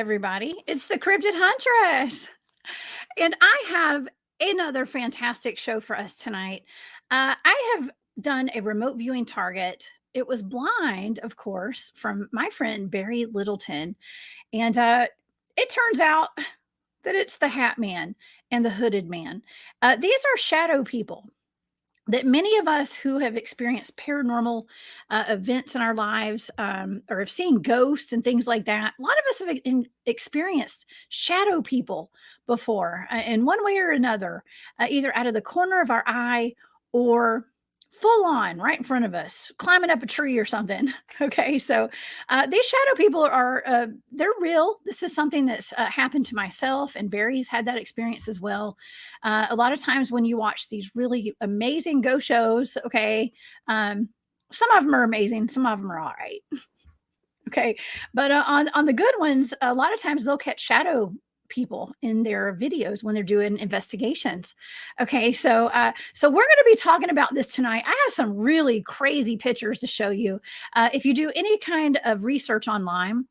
everybody. It's the Cryptid Huntress. And I have another fantastic show for us tonight. I have done a remote viewing target. It was blind, of course, from my friend Barry Littleton. And it turns out that it's the Hat Man and the Hooded Man. These are shadow people that many of us who have experienced paranormal events in our lives or have seen ghosts and things like that, a lot of us have experienced shadow people before in one way or another, either out of the corner of our eye or full on right in front of us, climbing up a tree or something. Okay, so these shadow people are they're real. This is something that's happened to myself, and Barry's had that experience as well. A lot of times when you watch these really amazing ghost shows, okay, some of them are amazing, some of them are all right. Okay, but on the good ones, a lot of times they'll catch shadow people in their videos when they're doing investigations. Okay, so we're going to be talking about this tonight. I have some really crazy pictures to show you. If you do any kind of research online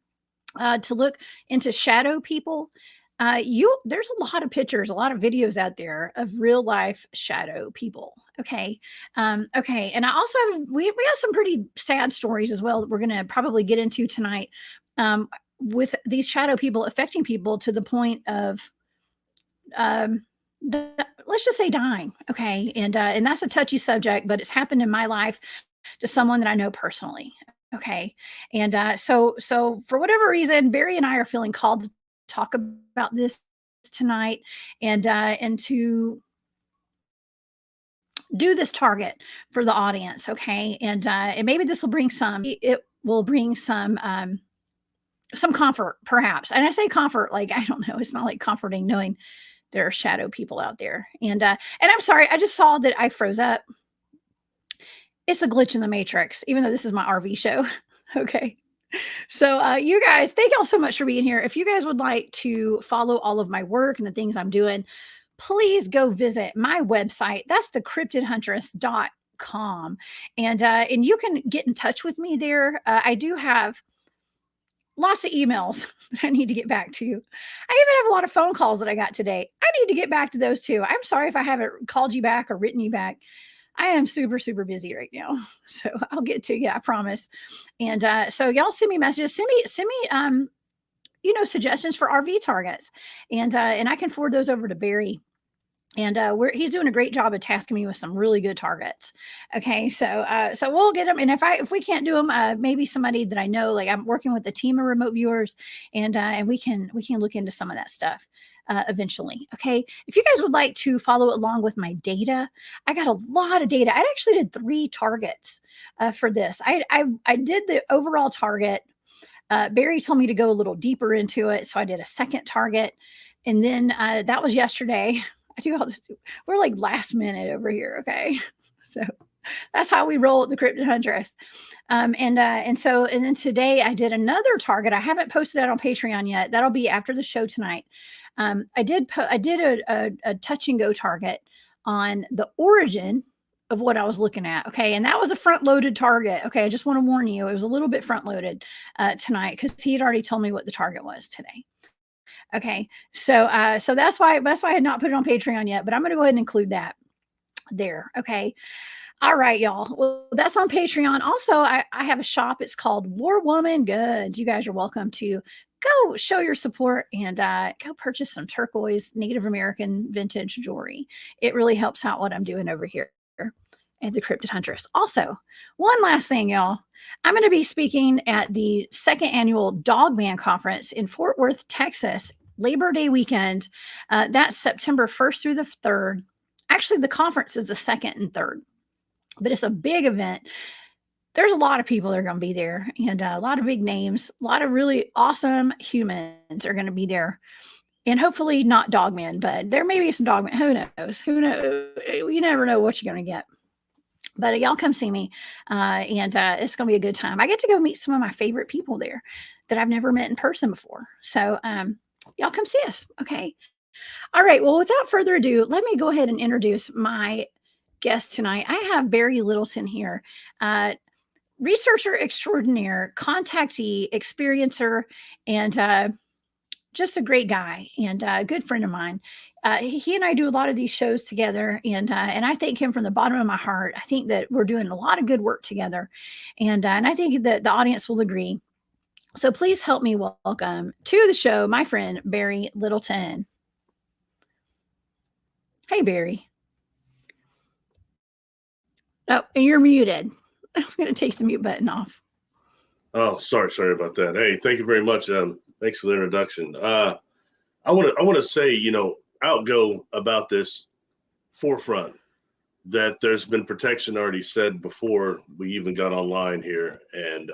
to look into shadow people, there's a lot of pictures, a lot of videos out there of real life shadow people. Okay. Okay. And I also we have some pretty sad stories as well that we're gonna probably get into tonight. With these shadow people affecting people to the point of um let's just say dying. Okay. And that's a touchy subject, but it's happened in my life to someone that I know personally. Okay. And so for whatever reason, Barry and I are feeling called to talk about this tonight and to do this target for the audience. Okay. And maybe this will bring it will bring some comfort, perhaps. And I say comfort, like, I don't know, it's not like comforting knowing there are shadow people out there. And I'm sorry, I just saw that I froze up. It's a glitch in the matrix, even though this is my RV show. Okay. So, you guys, thank y'all so much for being here. If you guys would like to follow all of my work and the things I'm doing, please go visit my website. That's thecryptidhuntress.com. And you can get in touch with me there. I do have lots of emails that I need to get back to. I even have a lot of phone calls that I got today. I need to get back to those too. I'm sorry if I haven't called you back or written you back. I am super, super busy right now. So I'll get to you, I promise. And so y'all send me messages. Send me suggestions for RV targets. And I can forward those over to Barry. And he's doing a great job of tasking me with some really good targets. Okay, so we'll get them. And if we can't do them, maybe somebody that I know, like I'm working with a team of remote viewers, and we can look into some of that stuff eventually. Okay, if you guys would like to follow along with my data, I got a lot of data. I actually did 3 targets for this. I did the overall target. Barry told me to go a little deeper into it, so I did a second target, and then that was yesterday. I do all this. We're like last minute over here, okay? So that's how we roll at the Cryptid Huntress. And then today I did another target. I haven't posted that on Patreon yet. That'll be after the show tonight. I did a touch and go target on the origin of what I was looking at. Okay, and that was a front loaded target. Okay, I just want to warn you, it was a little bit front loaded tonight because he had already told me what the target was today. Okay, so that's why I had not put it on Patreon yet, but I'm going to go ahead and include that there. Okay, all right, y'all. Well, that's on Patreon. Also, I have a shop. It's called War Woman Goods. You guys are welcome to go show your support and go purchase some turquoise Native American vintage jewelry. It really helps out what I'm doing over here at the Cryptid Huntress. Also, one last thing, y'all. I'm going to be speaking at the 2nd annual Dogman Conference in Fort Worth, Texas, Labor Day weekend. That's September 1st through the 3rd. Actually, the conference is the 2nd and 3rd, but it's a big event. There's a lot of people that are going to be there, and a lot of big names, a lot of really awesome humans are going to be there. And hopefully not dogmen, but there may be some dogmen. Who knows? Who knows? You never know what you're going to get. But y'all come see me, and it's going to be a good time. I get to go meet some of my favorite people there that I've never met in person before. So y'all come see us, okay? All right, well, without further ado, let me go ahead and introduce my guest tonight. I have Barry Littleton here, researcher extraordinaire, contactee, experiencer, and just a great guy and a good friend of mine. He and I do a lot of these shows together, and I thank him from the bottom of my heart. I think that we're doing a lot of good work together, and I think that the audience will agree. So please help me welcome to the show my friend Barry Littleton. Hey, Barry. Oh, and you're muted. I'm going to take the mute button off. Oh, sorry about that. Hey, thank you very much. Thanks for the introduction. I want to say, outgo about this forefront that there's been protection already said before we even got online here, and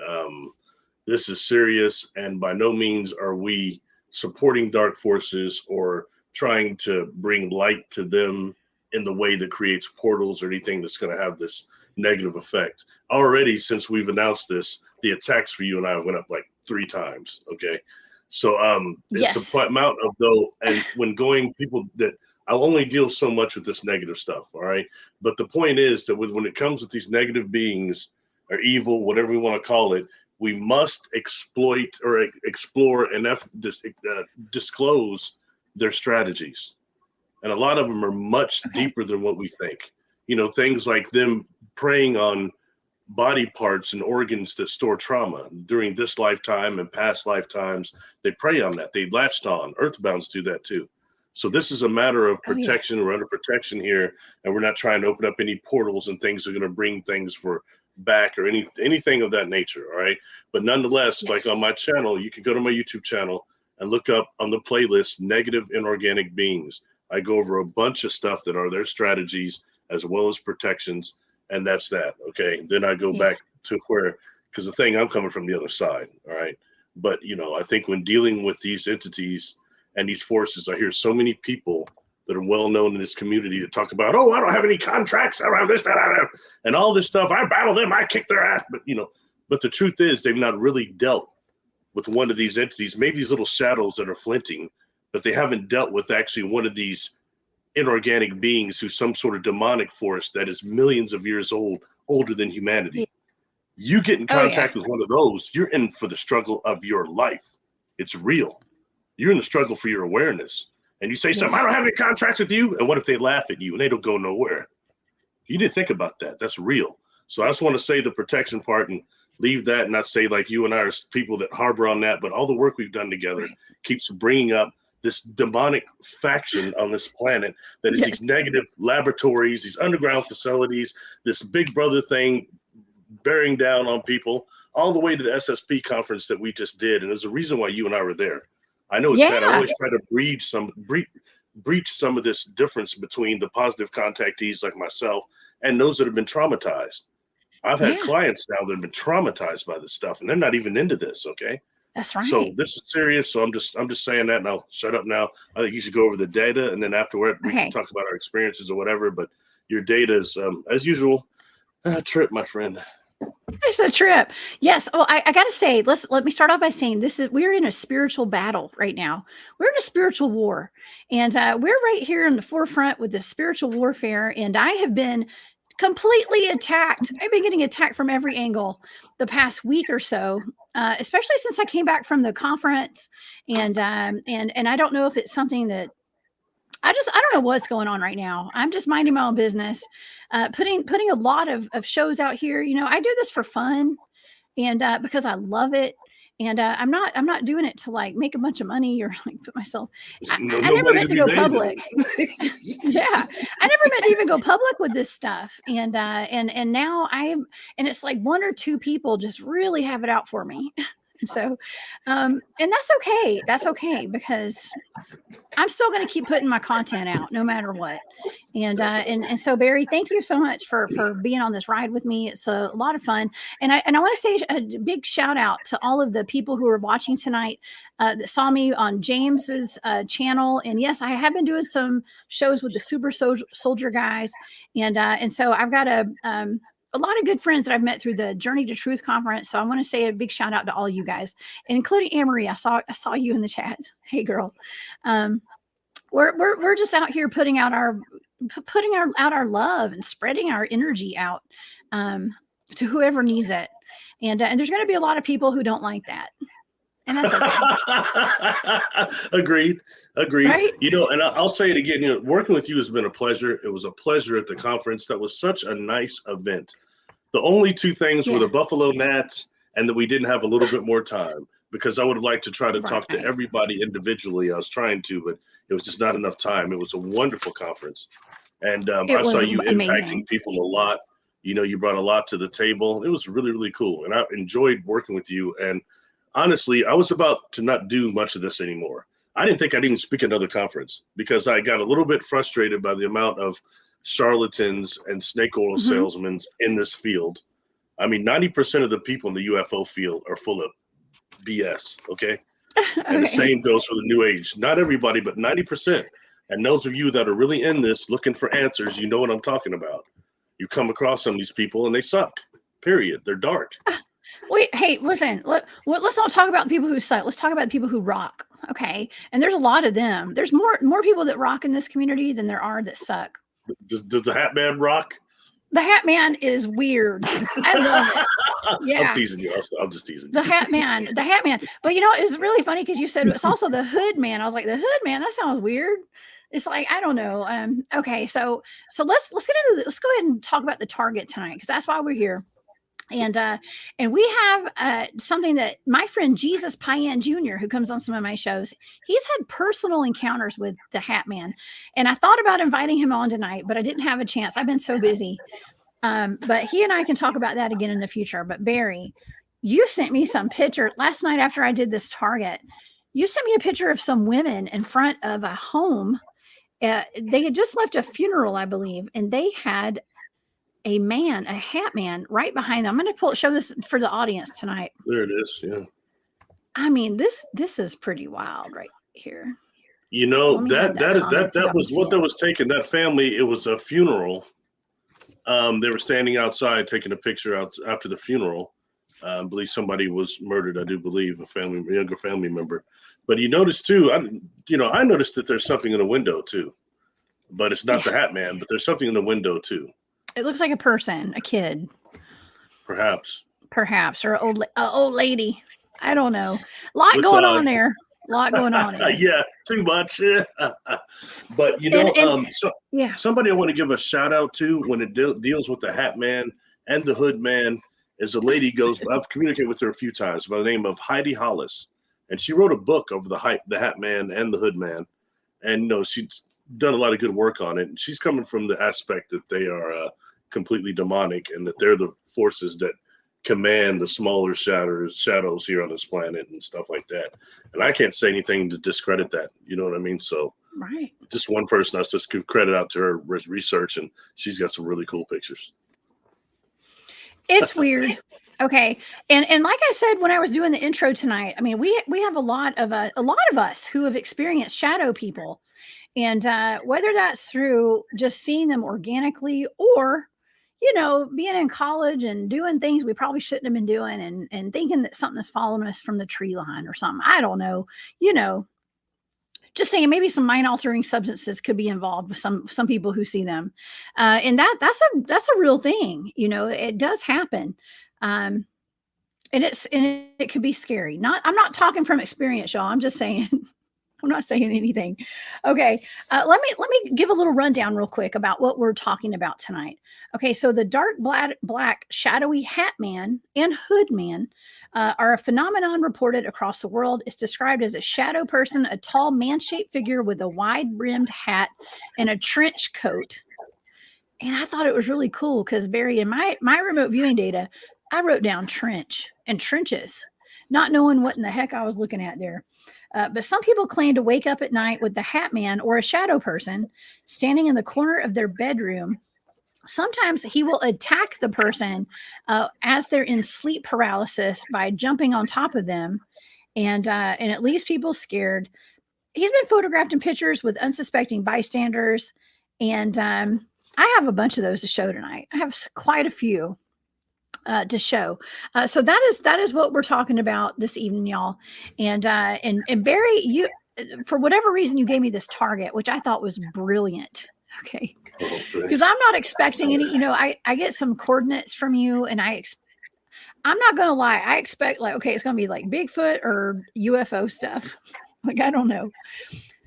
this is serious. And by no means are we supporting dark forces or trying to bring light to them in the way that creates portals or anything that's going to have this negative effect. Already, since we've announced this, the attacks for you and I went up like 3 times. Okay. So it's Yes. a amount of though, and when going people that I'll only deal so much with this negative stuff. All right. But the point is that when it comes with these negative beings or evil, whatever we want to call it, we must exploit or explore and disclose their strategies. And a lot of them are much deeper than what we think. Things like them preying on body parts and organs that store trauma during this lifetime and past lifetimes. They prey on that. They latched on. Earthbounds do that too. So this is a matter of protection. We're under protection here, and we're not trying to open up any portals and things that are going to bring things for back or anything of that nature. All right. But nonetheless, like on my channel, you can go to my YouTube channel and look up on the playlist, Negative Inorganic Beings. I go over a bunch of stuff that are their strategies as well as protections. And that's that. Okay. Then I go back to where, because the thing, I'm coming from the other side. All right. But, I think when dealing with these entities and these forces, I hear so many people that are well known in this community to talk about, oh, I don't have any contracts. I don't have this, that, I don't, and all this stuff. I battle them. I kick their ass. But the truth is they've not really dealt with one of these entities, maybe these little shadows that are flinting, but they haven't dealt with actually one of these inorganic beings who's some sort of demonic force that is millions of years old, older than humanity. You get in contact with one of those, you're in for the struggle of your life. It's real. You're in the struggle for your awareness. And you say something, I don't have any contracts with you. And what if they laugh at you and they don't go nowhere? You didn't think about that. That's real. So I just want to say the protection part and leave that and not say like you and I are people that harbor on that, but all the work we've done together keeps bringing up this demonic faction on this planet that is these negative laboratories, these underground facilities, this big brother thing bearing down on people all the way to the SSP conference that we just did. And there's a reason why you and I were there. I know it's bad. I always try to breach some of this difference between the positive contactees like myself and those that have been traumatized. I've had clients now that have been traumatized by this stuff and they're not even into this. Okay. That's right. So this is serious. So I'm just saying that, and I'll shut up now. I think you should go over the data, and then afterward we can talk about our experiences or whatever. But your data is, as usual, a trip, my friend. It's a trip. Yes. Oh, I got to say, let me start off by saying we're in a spiritual battle right now. We're in a spiritual war, and we're right here in the forefront with the spiritual warfare. And I have been completely attacked. I've been getting attacked from every angle the past week or so, especially since I came back from the conference. And I don't know if it's something that I don't know what's going on right now. I'm just minding my own business, putting a lot of shows out here. I do this for fun and because I love it. And I'm not doing it to like make a bunch of money or like put myself. I never meant to go public. I never meant to even go public with this stuff. And now and it's like 1 or 2 people just really have it out for me. So, and that's okay. That's okay because I'm still going to keep putting my content out no matter what. And so Barry, thank you so much for being on this ride with me. It's a lot of fun. And I want to say a big shout out to all of the people who are watching tonight that saw me on James's channel. And yes, I have been doing some shows with the Super Soldier guys. And so I've got a lot of good friends that I've met through the Journey to Truth conference. So I want to say a big shout out to all you guys, including Anne-Marie. I saw you in the chat. Hey girl. We're just out here putting out our love and spreading our energy out to whoever needs it. And there's going to be a lot of people who don't like that. and that's okay. Agreed. Right? You know, and I'll say it again. You know, working with you has been a pleasure. It was a pleasure at the conference. That was such a nice event. The only two things were the Buffalo Gnats and that we didn't have a little bit more time, because I would have liked to try to talk to everybody individually. I was trying to, but it was just not enough time. It was a wonderful conference. And I saw you impacting people a lot. You know, you brought a lot to the table. It was really, really cool. And I enjoyed working with you. And honestly, I was about to not do much of this anymore. I didn't think I'd even speak at another conference because I got a little bit frustrated by the amount of charlatans and snake oil salesmen in this field. I mean, 90% of the people in the UFO field are full of BS, okay? And the same goes for the New Age. Not everybody, but 90%. And those of you that are really in this looking for answers, you know what I'm talking about. You come across some of these people and they suck, period. They're dark. Wait, hey, listen, let's not talk about the people who suck. Let's talk about the people who rock, okay? And there's a lot of them. There's more people that rock in this community than there are that suck. Does the Hat Man rock? The Hat Man is weird. I love it. Yeah. I'm teasing you. I'm just teasing you. The Hat Man. But you know, it's really funny because you said it's also the Hood Man. I was like, the Hood Man, that sounds weird. It's like, I don't know. Okay, so let's get into let's go ahead and talk about the target tonight, because that's why we're here. And we have something that my friend Jesus Payan Jr., who comes on some of my shows, he's had personal encounters with the Hat Man. And I thought about inviting him on tonight, but I didn't have a chance. I've been so busy. But he and I can talk about that again in the future. But Barry, you sent me some picture last night after I did this target. You sent me a picture of some women in front of a home. They had just left a funeral, I believe, and they had a Hat Man right behind them. I'm going to show this for the audience tonight. There it is. Yeah. I mean, this is pretty wild right here. You know, that was what that was taken. That family, it was a funeral. They were standing outside taking a picture out after the funeral. I believe somebody was murdered. I do believe a younger family member. But you notice too, I noticed that there's something in the window too, but it's not the Hat Man, but there's something in the window too. It looks like a person, a kid. Perhaps, or an old lady. I don't know. A lot going on there. Yeah, too much. But you know, somebody I want to give a shout out to when it deals with the Hat Man and the Hood Man is a lady I've communicated with her a few times by the name of Heidi Hollis, and she wrote a book of the Hat Man and the Hood Man, and you know she's done a lot of good work on it. And she's coming from the aspect that they are completely demonic and that they're the forces that command the smaller shadows here on this planet and stuff like that. And I can't say anything to discredit that. You know what I mean? So just one person, I just give credit out to her research, and she's got some really cool pictures. It's weird. Okay. And like I said, when I was doing the intro tonight, I mean, we have a lot of us who have experienced shadow people, and whether that's through just seeing them organically or, you know, being in college and doing things we probably shouldn't have been doing and thinking that something is following us from the tree line or something. I don't know. You know, just saying maybe some mind altering substances could be involved with some people who see them. And that's a real thing. You know, it does happen. And it could be scary. I'm not talking from experience, y'all. I'm just saying. I'm not saying anything. Okay. Let me give a little rundown real quick about what we're talking about tonight. Okay. So the dark black shadowy Hat Man and Hood Man are a phenomenon reported across the world. It's described as a shadow person, a tall man-shaped figure with a wide-brimmed hat and a trench coat. And I thought it was really cool because Barry, in my remote viewing data, I wrote down trench and trenches, not knowing what in the heck I was looking at there. But some people claim to wake up at night with the Hat Man or a shadow person standing in the corner of their bedroom. Sometimes he will attack the person as they're in sleep paralysis by jumping on top of them, and it leaves people scared. He's been photographed in pictures with unsuspecting bystanders, and I have a bunch of those to show tonight. I have quite a few to show. So that is what we're talking about this evening, y'all. And Barry, you, for whatever reason, you gave me this target, which I thought was brilliant. Okay. Because I'm not expecting any, you know, I get some coordinates from you, and I'm not gonna lie. I expect like, okay, it's gonna be like Bigfoot or UFO stuff. Like, I don't know.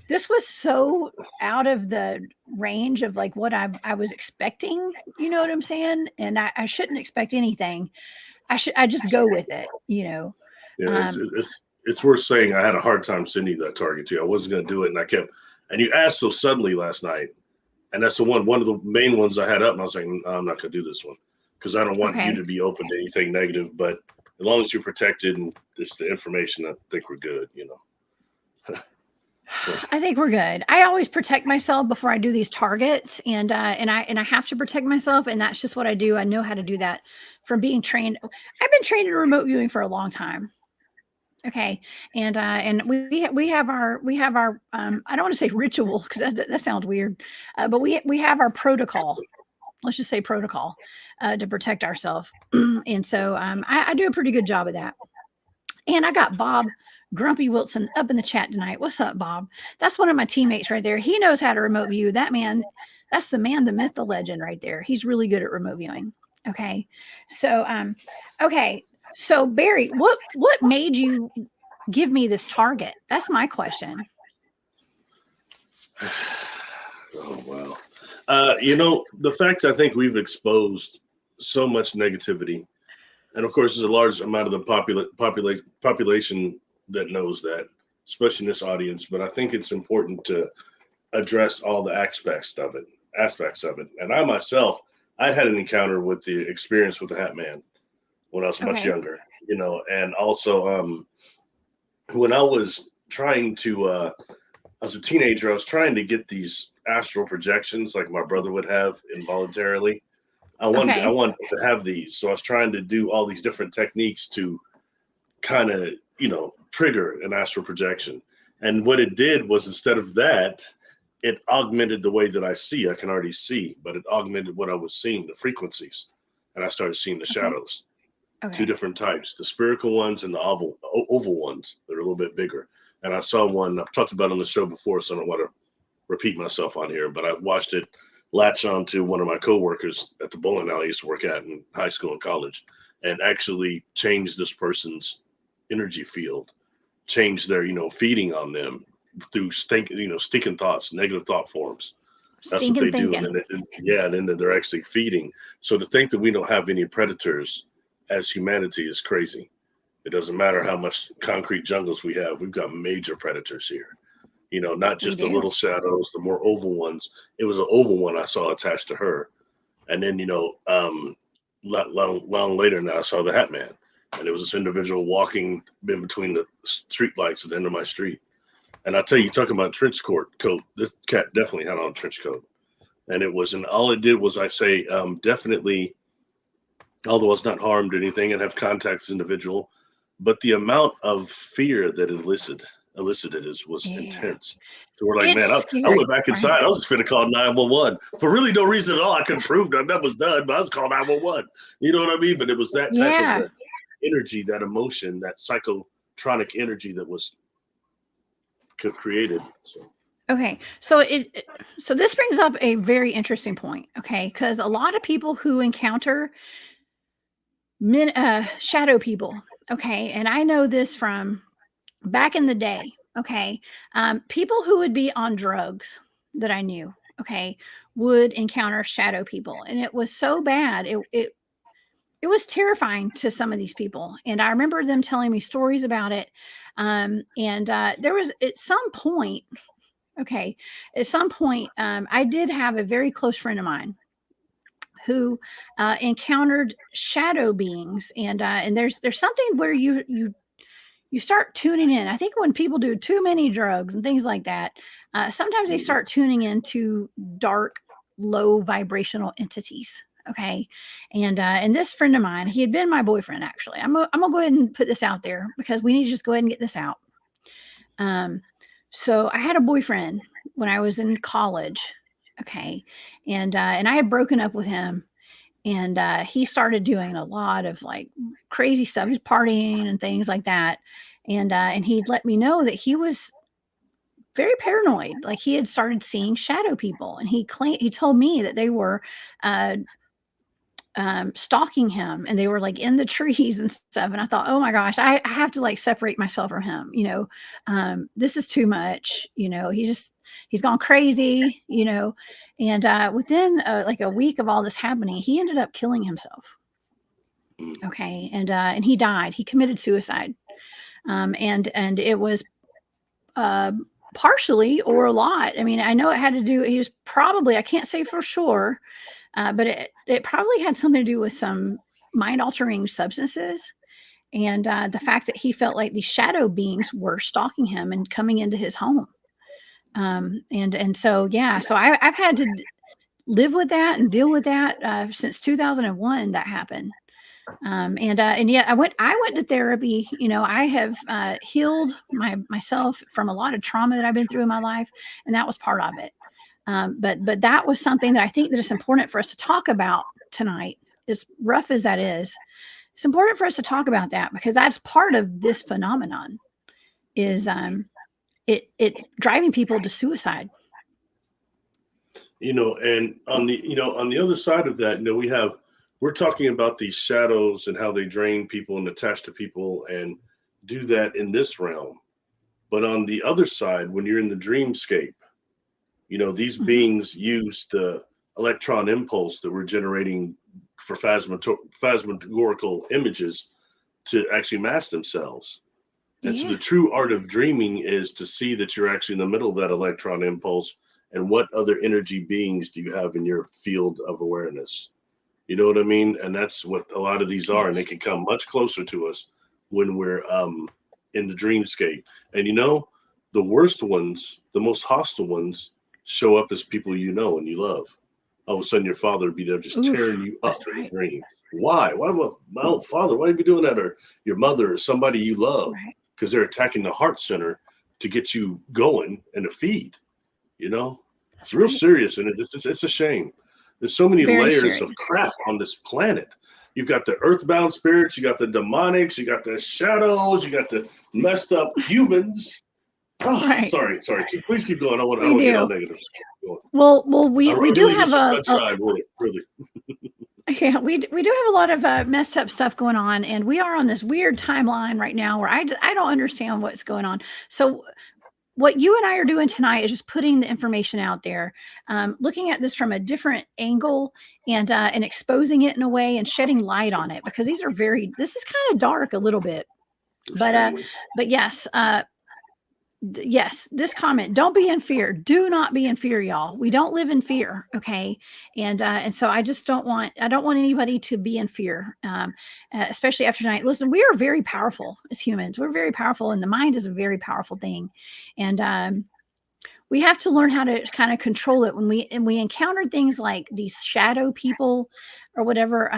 This was so out of the range of like what I was expecting. You know what I'm saying? And I shouldn't expect anything. I just go with it. You know. Yeah, Um, it's worth saying I had a hard time sending you that target too. I wasn't going to do it, and I kept. And you asked so suddenly last night, and that's the one of the main ones I had up, and I was like, no, I'm not going to do this one because I don't want you okay. to be open to anything negative. But as long as you're protected and it's the information, I think we're good. You know. So, I think we're good. I always protect myself before I do these targets, and I have to protect myself, and that's just what I do. I know how to do that from being trained. I've been trained in remote viewing for a long time. Okay, and we have our I don't want to say ritual because that sounds weird, but we have our protocol. Let's just say protocol to protect ourselves, and so I do a pretty good job of that. And I got Bob Grumpy Wilson up in the chat tonight. What's up, Bob? That's one of my teammates right there. He knows how to remote view. That man, that's the man, the myth, the legend right there. He's really good at remote viewing. Okay. So okay. So Barry, what made you give me this target? That's my question. oh wow. You know, the fact I think we've exposed so much negativity, and of course, there's a large amount of the population that knows that, especially in this audience. But I think it's important to address all the aspects of it. And I myself, I had an encounter with the experience with the Hat Man when I was much Okay. younger, you know, and also when I was trying to, as a teenager, I was trying to get these astral projections like my brother would have involuntarily. I Okay. wanted to have these, so I was trying to do all these different techniques to kind of, you know, trigger an astral projection. And what it did was instead of that, it augmented the way that I see. I can already see, but it augmented what I was seeing, the frequencies. And I started seeing the Okay. shadows, two Okay. different types, the spherical ones and the oval ones that are a little bit bigger. And I saw one I've talked about on the show before, so I don't want to repeat myself on here, but I watched it latch on to one of my coworkers at the bowling alley I used to work at in high school and college, and actually change this person's energy field, change their, you know, feeding on them through stinking thoughts, negative thought forms. That's what Stinking they do. And thinking. then, yeah, and then they're actually feeding. So to think that we don't have any predators as humanity is crazy. It doesn't matter how much concrete jungles we have. We've got major predators here. You know, not We just the do. little shadows, the more oval ones. It was an oval one I saw attached to her. And then, you know, long later now I saw the Hat Man. And it was this individual walking in between the street lights at the end of my street. And I tell you, talking about trench coat, this cat definitely had on a trench coat. And it was, and all it did was I say, definitely, although I was not harmed or anything and have contact with this individual, but the amount of fear that elicited was Yeah. intense. So we're like, It's man, I went scary, back right? inside. I was just going to call 911 for really no reason at all. I couldn't prove that was done, but I was calling 911. You know what I mean? But it was that type of Yeah. energy, that emotion, that psychotronic energy that was created. So Okay. So this brings up a very interesting point, okay? Because a lot of people who encounter shadow people, okay, and I know this from back in the day, okay, people who would be on drugs that I knew, okay, would encounter shadow people, and it was so bad. It was terrifying to some of these people, and I remember them telling me stories about it. And there was at some point, okay, at some point, I did have a very close friend of mine who encountered shadow beings, and there's something where you start tuning in. I think when people do too many drugs and things like that, sometimes they mhm. start tuning into dark, low vibrational entities. Okay, and this friend of mine, he had been my boyfriend actually. I'm gonna go ahead and put this out there because we need to just go ahead and get this out. Um, so I had a boyfriend when I was in college. Okay, and I had broken up with him, and he started doing a lot of like crazy stuff. He's partying and things like that, and he'd let me know that he was very paranoid. Like he had started seeing shadow people, and he told me that they were uh, stalking him, and they were like in the trees and stuff. And I thought, oh my gosh, I have to like separate myself from him. This is too much. He's gone crazy. And within like a week of all this happening, he ended up killing himself. Okay, and he died. He committed suicide, and it was partially or a lot. I mean, I know it had to do. He was probably, I can't say for sure, but it probably had something to do with some mind altering substances, and the fact that he felt like these shadow beings were stalking him and coming into his home. And so yeah, so I've had to live with that and deal with that since 2001. That happened. And yeah, I went to therapy. I have healed myself from a lot of trauma that I've been through in my life, and that was part of it. But that was something that I think that it's important for us to talk about tonight. As rough as that is, it's important for us to talk about that, because that's part of this phenomenon. Is it driving people to suicide? And on the other side of that, we're talking about these shadows and how they drain people and attach to people and do that in this realm. But on the other side, when you're in the dreamscape, these beings use the electron impulse that we're generating for phantasmagorical images to actually mask themselves. And so the true art of dreaming is to see that you're actually in the middle of that electron impulse, and what other energy beings do you have in your field of awareness? You know what I mean? And that's what a lot of these are. And they can come much closer to us when we're in the dreamscape. And the worst ones, the most hostile ones, show up as people and you love. All of a sudden your father would be there just tearing you up in the dreams. Why? Why would my own father, why would you be doing that? Or your mother or somebody you love, because they're attacking the heart center to get you going and to feed. It's real serious, and it's a shame. There's so many layers of crap on this planet. You've got the earthbound spirits, you got the demonics, you got the shadows, you got the messed up humans. Oh, sorry. Please keep going. I don't want to get all negative. Well, we do have sunshine, really. Yeah, we do have a lot of messed up stuff going on, and we are on this weird timeline right now where I don't understand what's going on. So what you and I are doing tonight is just putting the information out there, looking at this from a different angle, and exposing it in a way and shedding light on it, because this is kind of dark a little bit. But yes, yes, this comment, don't be in fear. Do not be in fear, y'all. We don't live in fear. Okay. And so I don't want anybody to be in fear, especially after tonight. Listen, we are very powerful as humans. We're very powerful, and the mind is a very powerful thing. And we have to learn how to kind of control it when we encounter things like these shadow people or whatever.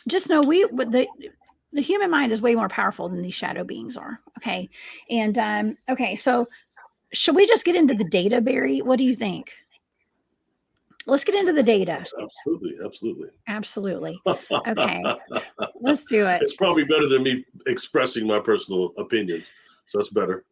Just know the human mind is way more powerful than these shadow beings are. Okay. And okay, so should we just get into the data, Barry? What do you think? Let's get into the data. Absolutely. Okay. Let's do it. It's probably better than me expressing my personal opinions. So that's better.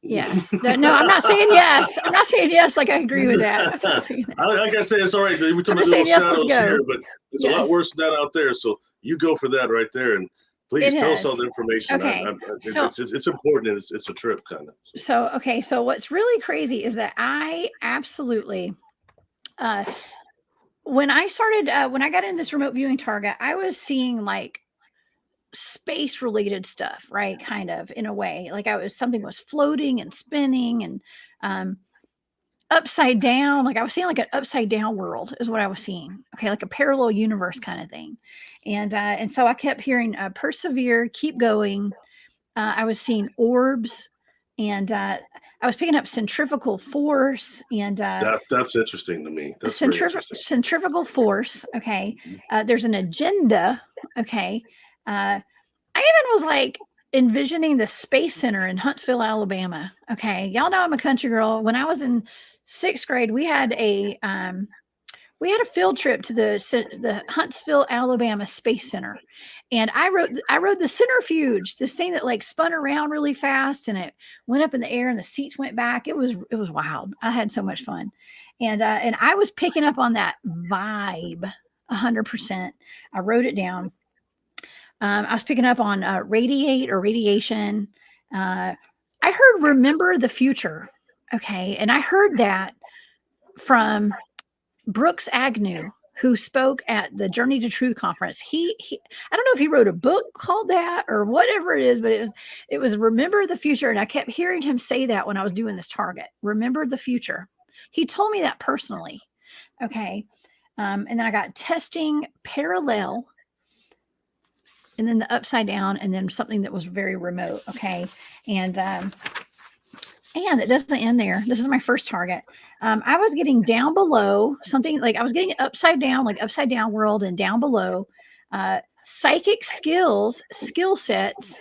Yes. No, I'm not saying yes. I'm not saying yes. Like, I agree with that. Like I say, it's all right. We're talking about little shadows here, but it's a lot worse than that out there. So you go for that right there. And please tell us all the information. Okay. It's important, and it's a trip kind of. So what's really crazy is that I absolutely, when I got in this remote viewing target, I was seeing like space related stuff, right? Kind of, in a way, like something was floating and spinning and upside down. Like I was seeing like an upside down world is what I was seeing. Okay. Like a parallel universe kind of thing. And so I kept hearing, persevere, keep going. I was seeing orbs, and I was picking up centrifugal force, and that's interesting to me. That's centrifugal force. Okay. There's an agenda. Okay. I even was like envisioning the Space Center in Huntsville, Alabama. Okay. Y'all know I'm a country girl. When I was in 6th grade, we had a field trip to the Huntsville, Alabama Space Center. And I rode the centrifuge, this thing that like spun around really fast, and it went up in the air and the seats went back. It was wild. I had so much fun. And I was picking up on that vibe 100%. I wrote it down. I was picking up on radiate or radiation. I heard remember the future. Okay. And I heard that from Brooks Agnew, who spoke at the Journey to Truth conference. He I don't know if he wrote a book called that or whatever it is, but it was remember the future. And I kept hearing him say that when I was doing this target. Remember the future. He told me that personally. Okay. And then I got testing parallel, and then the upside down, and then something that was very remote. Okay. And it doesn't end there. This is my first target. I was getting down below something like I was getting upside down, like upside down world, and down below psychic skill sets,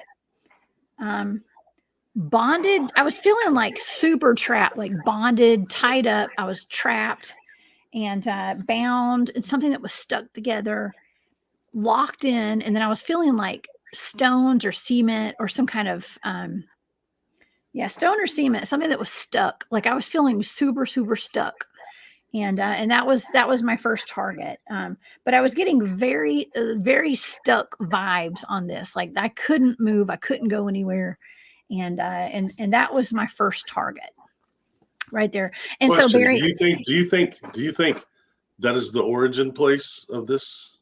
bonded. I was feeling like super trapped, like bonded, tied up. I was trapped and bound, and something that was stuck together, locked in. And then I was feeling like stones or cement or some kind of stone or cement, something that was stuck. Like I was feeling super, super stuck. And that was my first target. But I was getting very, very stuck vibes on this. Like I couldn't move. I couldn't go anywhere. And that was my first target right there. And Question, so Barry, do you think that is the origin place of this?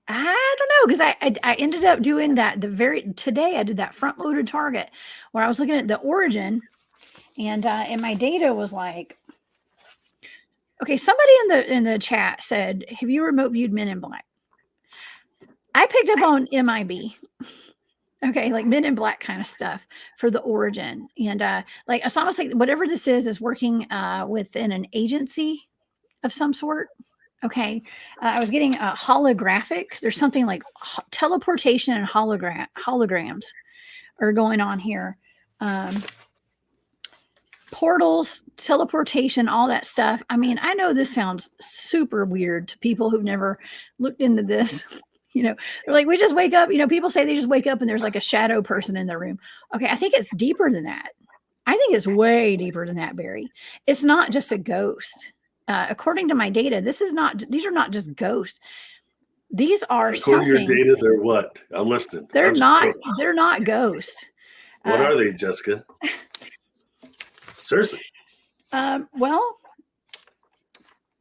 I don't know, because I ended up doing that today. I did that front loaded target where I was looking at the origin, and my data was like, okay, somebody in the chat said, "Have you remote viewed Men in Black?" I picked up on MIB, okay, like Men in Black kind of stuff for the origin, and like it's almost like whatever this is working within an agency of some sort. Okay. I was getting holographic. There's something like teleportation and holograms are going on here. Portals, teleportation, all that stuff. I mean, I know this sounds super weird to people who've never looked into this. They're like, we just wake up. People say they just wake up and there's like a shadow person in the room. Okay. I think it's deeper than that. I think it's way deeper than that, Barry. It's not just a ghost. According to my data, these are not just ghosts. These are according to your data, they're what? I'm listening. They're not ghosts. What are they, Jessica? Seriously. Well,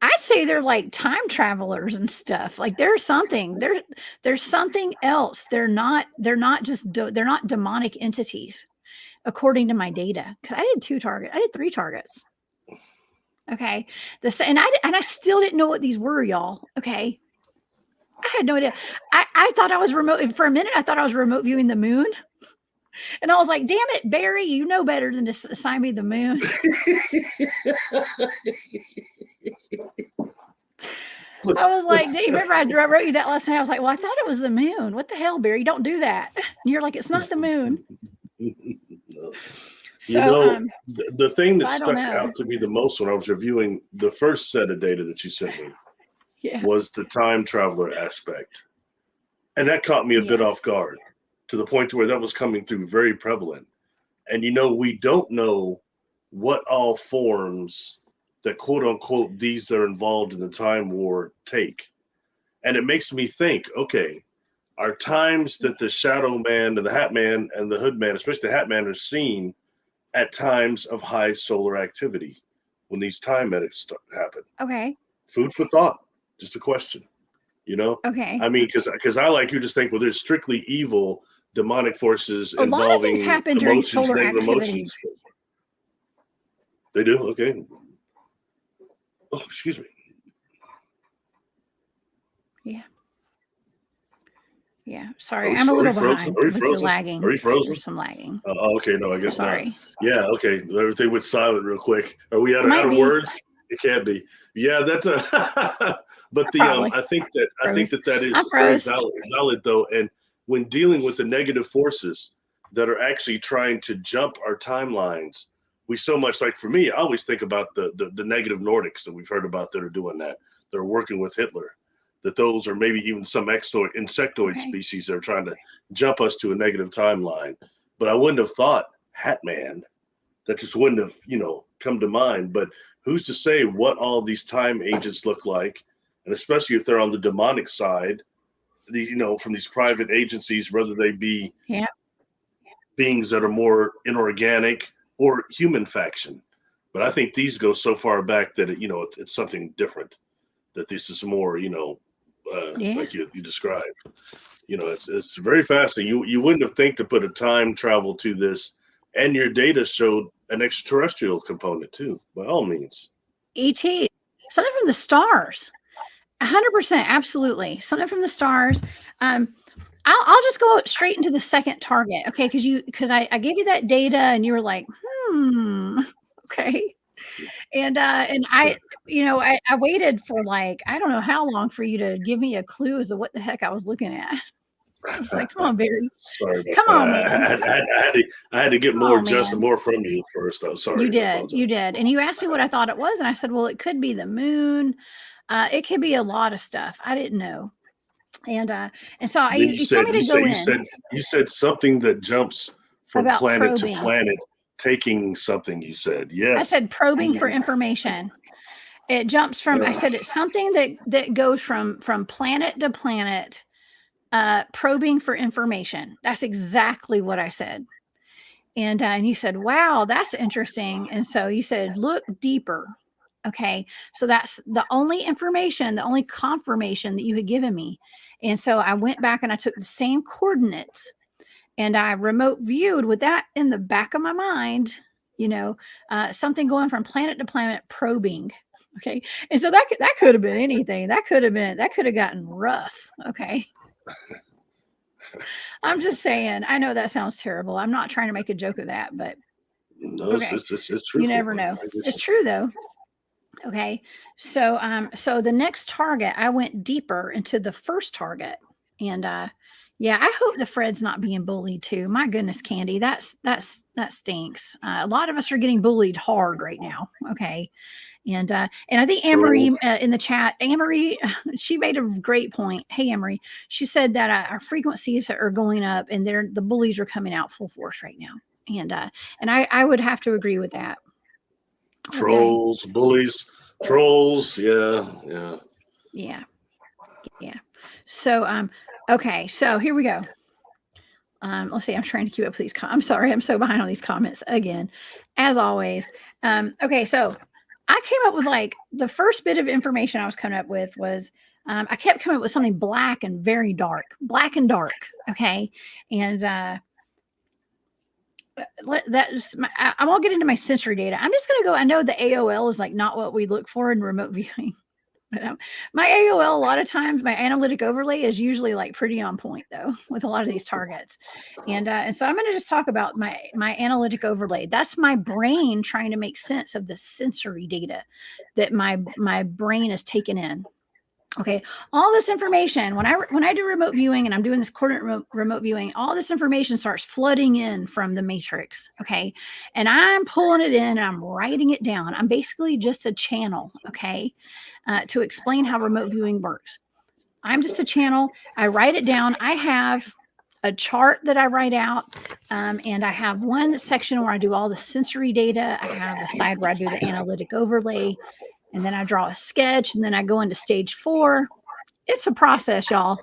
I'd say they're like time travelers and stuff. Like there's something else. They're not demonic entities, according to my data. Because I did 3 targets. Okay. And I still didn't know what these were, y'all. Okay. I had no idea. I thought I was remote for a minute. I thought I was remote viewing the moon. And I was like, damn it, Barry, you know better than to assign me the moon. I was like, do you remember I wrote you that last night? I was like, well, I thought it was the moon. What the hell, Barry? Don't do that. And you're like, it's not the moon. No. So, the thing that stuck out to me the most when I was reviewing the first set of data that you sent me was the time traveler aspect. And that caught me a bit off guard, to the point to where that was coming through very prevalent. And, we don't know what all forms that, quote unquote, these that are involved in the time war take. And it makes me think, okay, are times that the Shadow Man and the Hat Man and the Hood Man, especially the Hat Man, are seen at times of high solar activity when these time edits happen? Okay. Food for thought. Just a question, Okay. I mean, because I, like you, just think, well, there's strictly evil demonic forces a lot of things happen during solar activity. Emotions. They do? Okay. Oh, excuse me. Yeah. Sorry. I'm a little behind with the lagging. Are you frozen? There's some lagging. Okay. No, I guess Sorry. not. Yeah. Okay. Everything went silent real quick. Are we out of words? It can't be. Yeah, that's but I think that is very valid though. And when dealing with the negative forces that are actually trying to jump our timelines, we so much, like for me, I always think about the negative Nordics that we've heard about that are doing that. They're working with Hitler. That those are maybe even some insectoid species that are trying to jump us to a negative timeline. But I wouldn't have thought Hat Man. That just wouldn't have, come to mind. But who's to say what all these time agents look like and especially if they're on the demonic side, from these private agencies, whether they be beings that are more inorganic or human faction. But I think these go so far back that it's something different. That this is more, like you described. It's very fascinating. You wouldn't have think to put a time travel to this, and your data showed an extraterrestrial component too. By all means, ET, something from the stars. 100%, absolutely. Something from the stars. I'll just go straight into the second target, okay? Because I gave you that data, and you were like, okay. And I waited for like, I don't know how long for you to give me a clue as to what the heck I was looking at. I was like, come on, Barry. Sorry about Come that. on, man. I had to get more from you first. I'm sorry. You did. And you asked me what I thought it was, and I said, well, it could be the moon. It could be a lot of stuff. I didn't know. And so you told me to go in. You said something that jumps from about planet probing. to planet, taking something. You said, yes. I said probing for information. It jumps from. I said it's something that goes from planet to planet, probing for information. That's exactly what I said. And you said, wow, that's interesting. And so you said, look deeper. Okay. So that's the only information, the only confirmation that you had given me. And so I went back and I took the same coordinates and I remote viewed with that in the back of my mind, something going from planet to planet probing. Okay. And so that could have been anything. That could have gotten rough. Okay. I'm just saying, I know that sounds terrible. I'm not trying to make a joke of that, but no, okay. It's true. You never know. It's true though. Okay. So, so the next target, I went deeper into the first target, and yeah, I hope the Fred's not being bullied too. My goodness, Candy, that stinks. A lot of us are getting bullied hard right now. Okay. And I think Anne-Marie in the chat, Anne-Marie, she made a great point. Hey, Anne-Marie, she said that our frequencies are going up, and the bullies are coming out full force right now. And I would have to agree with that. Trolls, okay. Bullies, trolls, yeah. So okay, so here we go. Let's see. I'm trying to keep up with these. I'm sorry, I'm so behind on these comments again, as always. Okay, so I came up with like the first bit of information I was coming up with was I kept coming up with something black and very dark, black and dark. Okay, and I won't get into my sensory data. I'm just going to go. I know the AOL is like not what we look for in remote viewing. My AOL, a lot of times, my analytic overlay is usually like pretty on point though with a lot of these targets. And so I'm going to just talk about my analytic overlay. That's my brain trying to make sense of the sensory data that my brain is taking in. Okay, all this information, when I do remote viewing and I'm doing this coordinate remote viewing, all this information starts flooding in from the matrix. Okay, and I'm pulling it in and I'm writing it down. I'm basically just a channel. Okay, to explain how remote viewing works. I'm just a channel. I write it down. I have a chart that I write out, and I have one section where I do all the sensory data. I have a side where I do the analytic overlay. And then I draw a sketch, and then I go into stage 4. It's a process, y'all.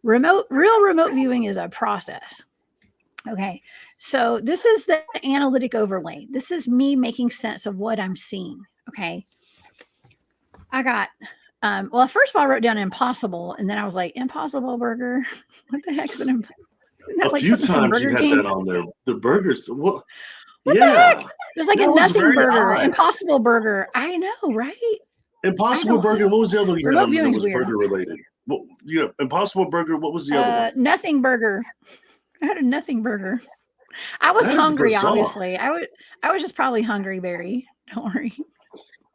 Real remote viewing is a process. Okay, so this is the analytic overlay. This is me making sense of what I'm seeing. Okay, I got, well, first of all, I wrote down impossible, and then I was like, Impossible Burger? What the heck's an impossible? A few times you had that on there. The burgers, what? What the heck? There's like a nothing burger, Impossible Burger. I know, right? Impossible Burger. What was the other one you had on that was burger related? Well, yeah, Impossible Burger. What was the other one? Nothing burger. I had a nothing burger. I was hungry, obviously. I was just probably hungry, Barry. Don't worry.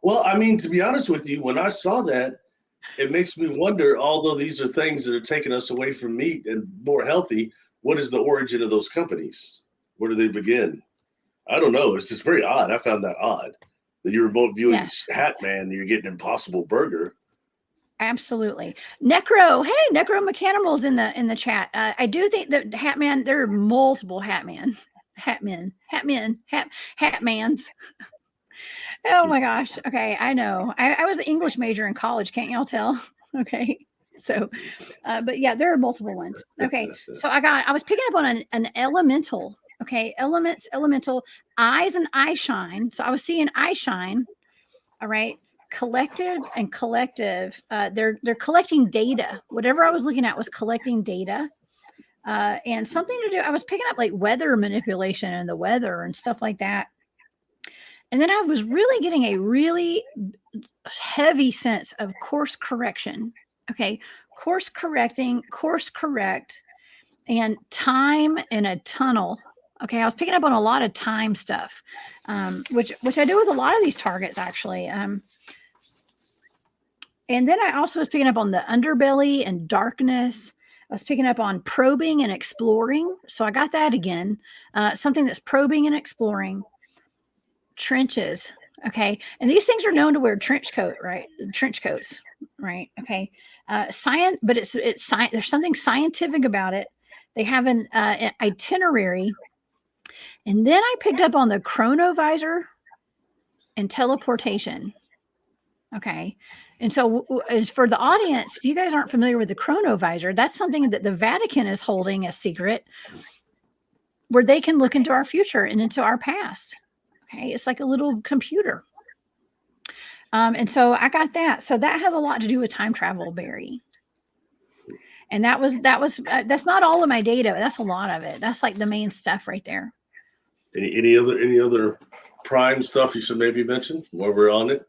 Well, I mean, to be honest with you, when I saw that, it makes me wonder, although these are things that are taking us away from meat and more healthy, what is the origin of those companies? Where do they begin? I don't know. It's just very odd. I found that odd that you're both viewing Hat Man and you're getting Impossible Burger. Absolutely. Necro. Hey, Necro Mechanimal's in the chat. I do think that Hat Man, there are multiple Hatmans. Oh my gosh. Okay. I know. I was an English major in college. Can't y'all tell? Okay. So, but yeah, there are multiple ones. Okay. So I was picking up on an elemental. Okay. Elemental, eyes and eye shine. So I was seeing eye shine. All right. Collective and collective. They're collecting data. Whatever I was looking at was collecting data. And something to do. I was picking up like weather manipulation and the weather and stuff like that. And then I was really getting a really heavy sense of course correction. Okay. Course correct, and time in a tunnel. Okay. I was picking up on a lot of time stuff, which I do with a lot of these targets actually. And then I also was picking up on the underbelly and darkness. I was picking up on probing and exploring. So I got that again. Something that's probing and exploring. Trenches. Okay. And these things are known to wear trench coats, right? Okay. Science, but it's science. There's something scientific about it. They have an itinerary. And then I picked up on the chronovisor and teleportation. Okay. And so for the audience, if you guys aren't familiar with the chronovisor, that's something that the Vatican is holding a secret where they can look into our future and into our past. Okay. It's like a little computer. And so I got that. So that has a lot to do with time travel, Barry. And that's not all of my data. That's a lot of it. That's like the main stuff right there. Any other prime stuff you should maybe mention while we're on it?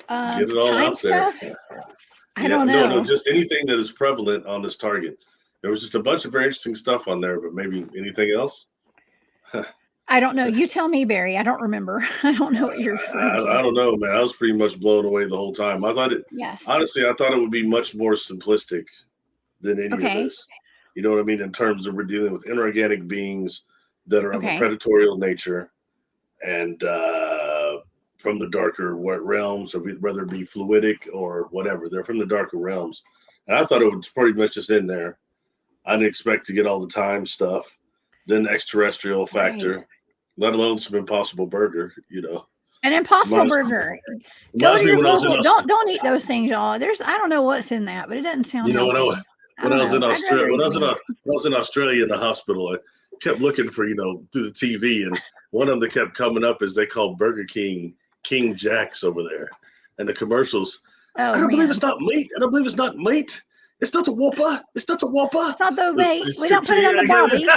Get it all out there. I don't know. No, just anything that is prevalent on this target. There was just a bunch of very interesting stuff on there, but maybe anything else? I don't know. You tell me, Barry. I don't remember. I don't know what you're referring to. I don't know, man. I was pretty much blown away the whole time. I thought honestly, I thought it would be much more simplistic than any of this. You know what I mean? In terms of we're dealing with inorganic beings that are of a predatorial nature and from the darker realms, whether it be fluidic or whatever. They're from the darker realms. And I thought it was pretty much just in there. I didn't expect to get all the time stuff. Then the extraterrestrial factor, let alone some Impossible Burger, An Impossible Burger. Go to your local. Don't eat those things, y'all. I don't know what's in that, but it doesn't sound. When I was in Australia in the hospital, I kept looking for through the TV, and one of them that kept coming up is they called Burger King King Jacks over there, and the commercials. I don't believe it's not meat. I don't believe it's not meat. It's not a Whopper. It's not a Whopper. It's not the meat. We don't put it on the Bobby.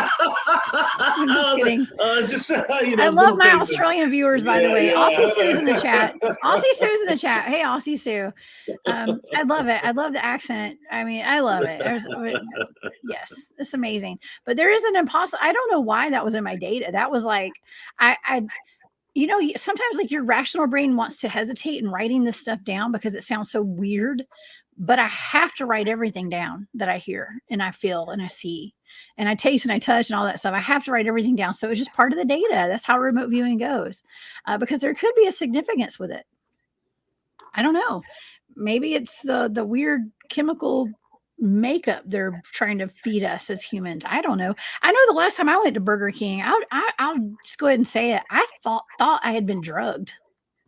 I'm just kidding. I love my Australian viewers, by the way. Aussie Sue's in the chat. Aussie Sue's in the chat. Hey, Aussie Sue. I love it. I love the accent. I mean, I love it. Yes, it's amazing. But there is an impossible. I don't know why that was in my data. That was like, sometimes like your rational brain wants to hesitate in writing this stuff down because it sounds so weird. But I have to write everything down that I hear and I feel and I see and I taste and I touch and all that stuff. I have to write everything down. So it's just part of the data. That's how remote viewing goes, because there could be a significance with it. I don't know. Maybe it's the weird chemical makeup they're trying to feed us as humans. I don't know. I know the last time I went to Burger King, I'll just go ahead and say it. I thought I had been drugged.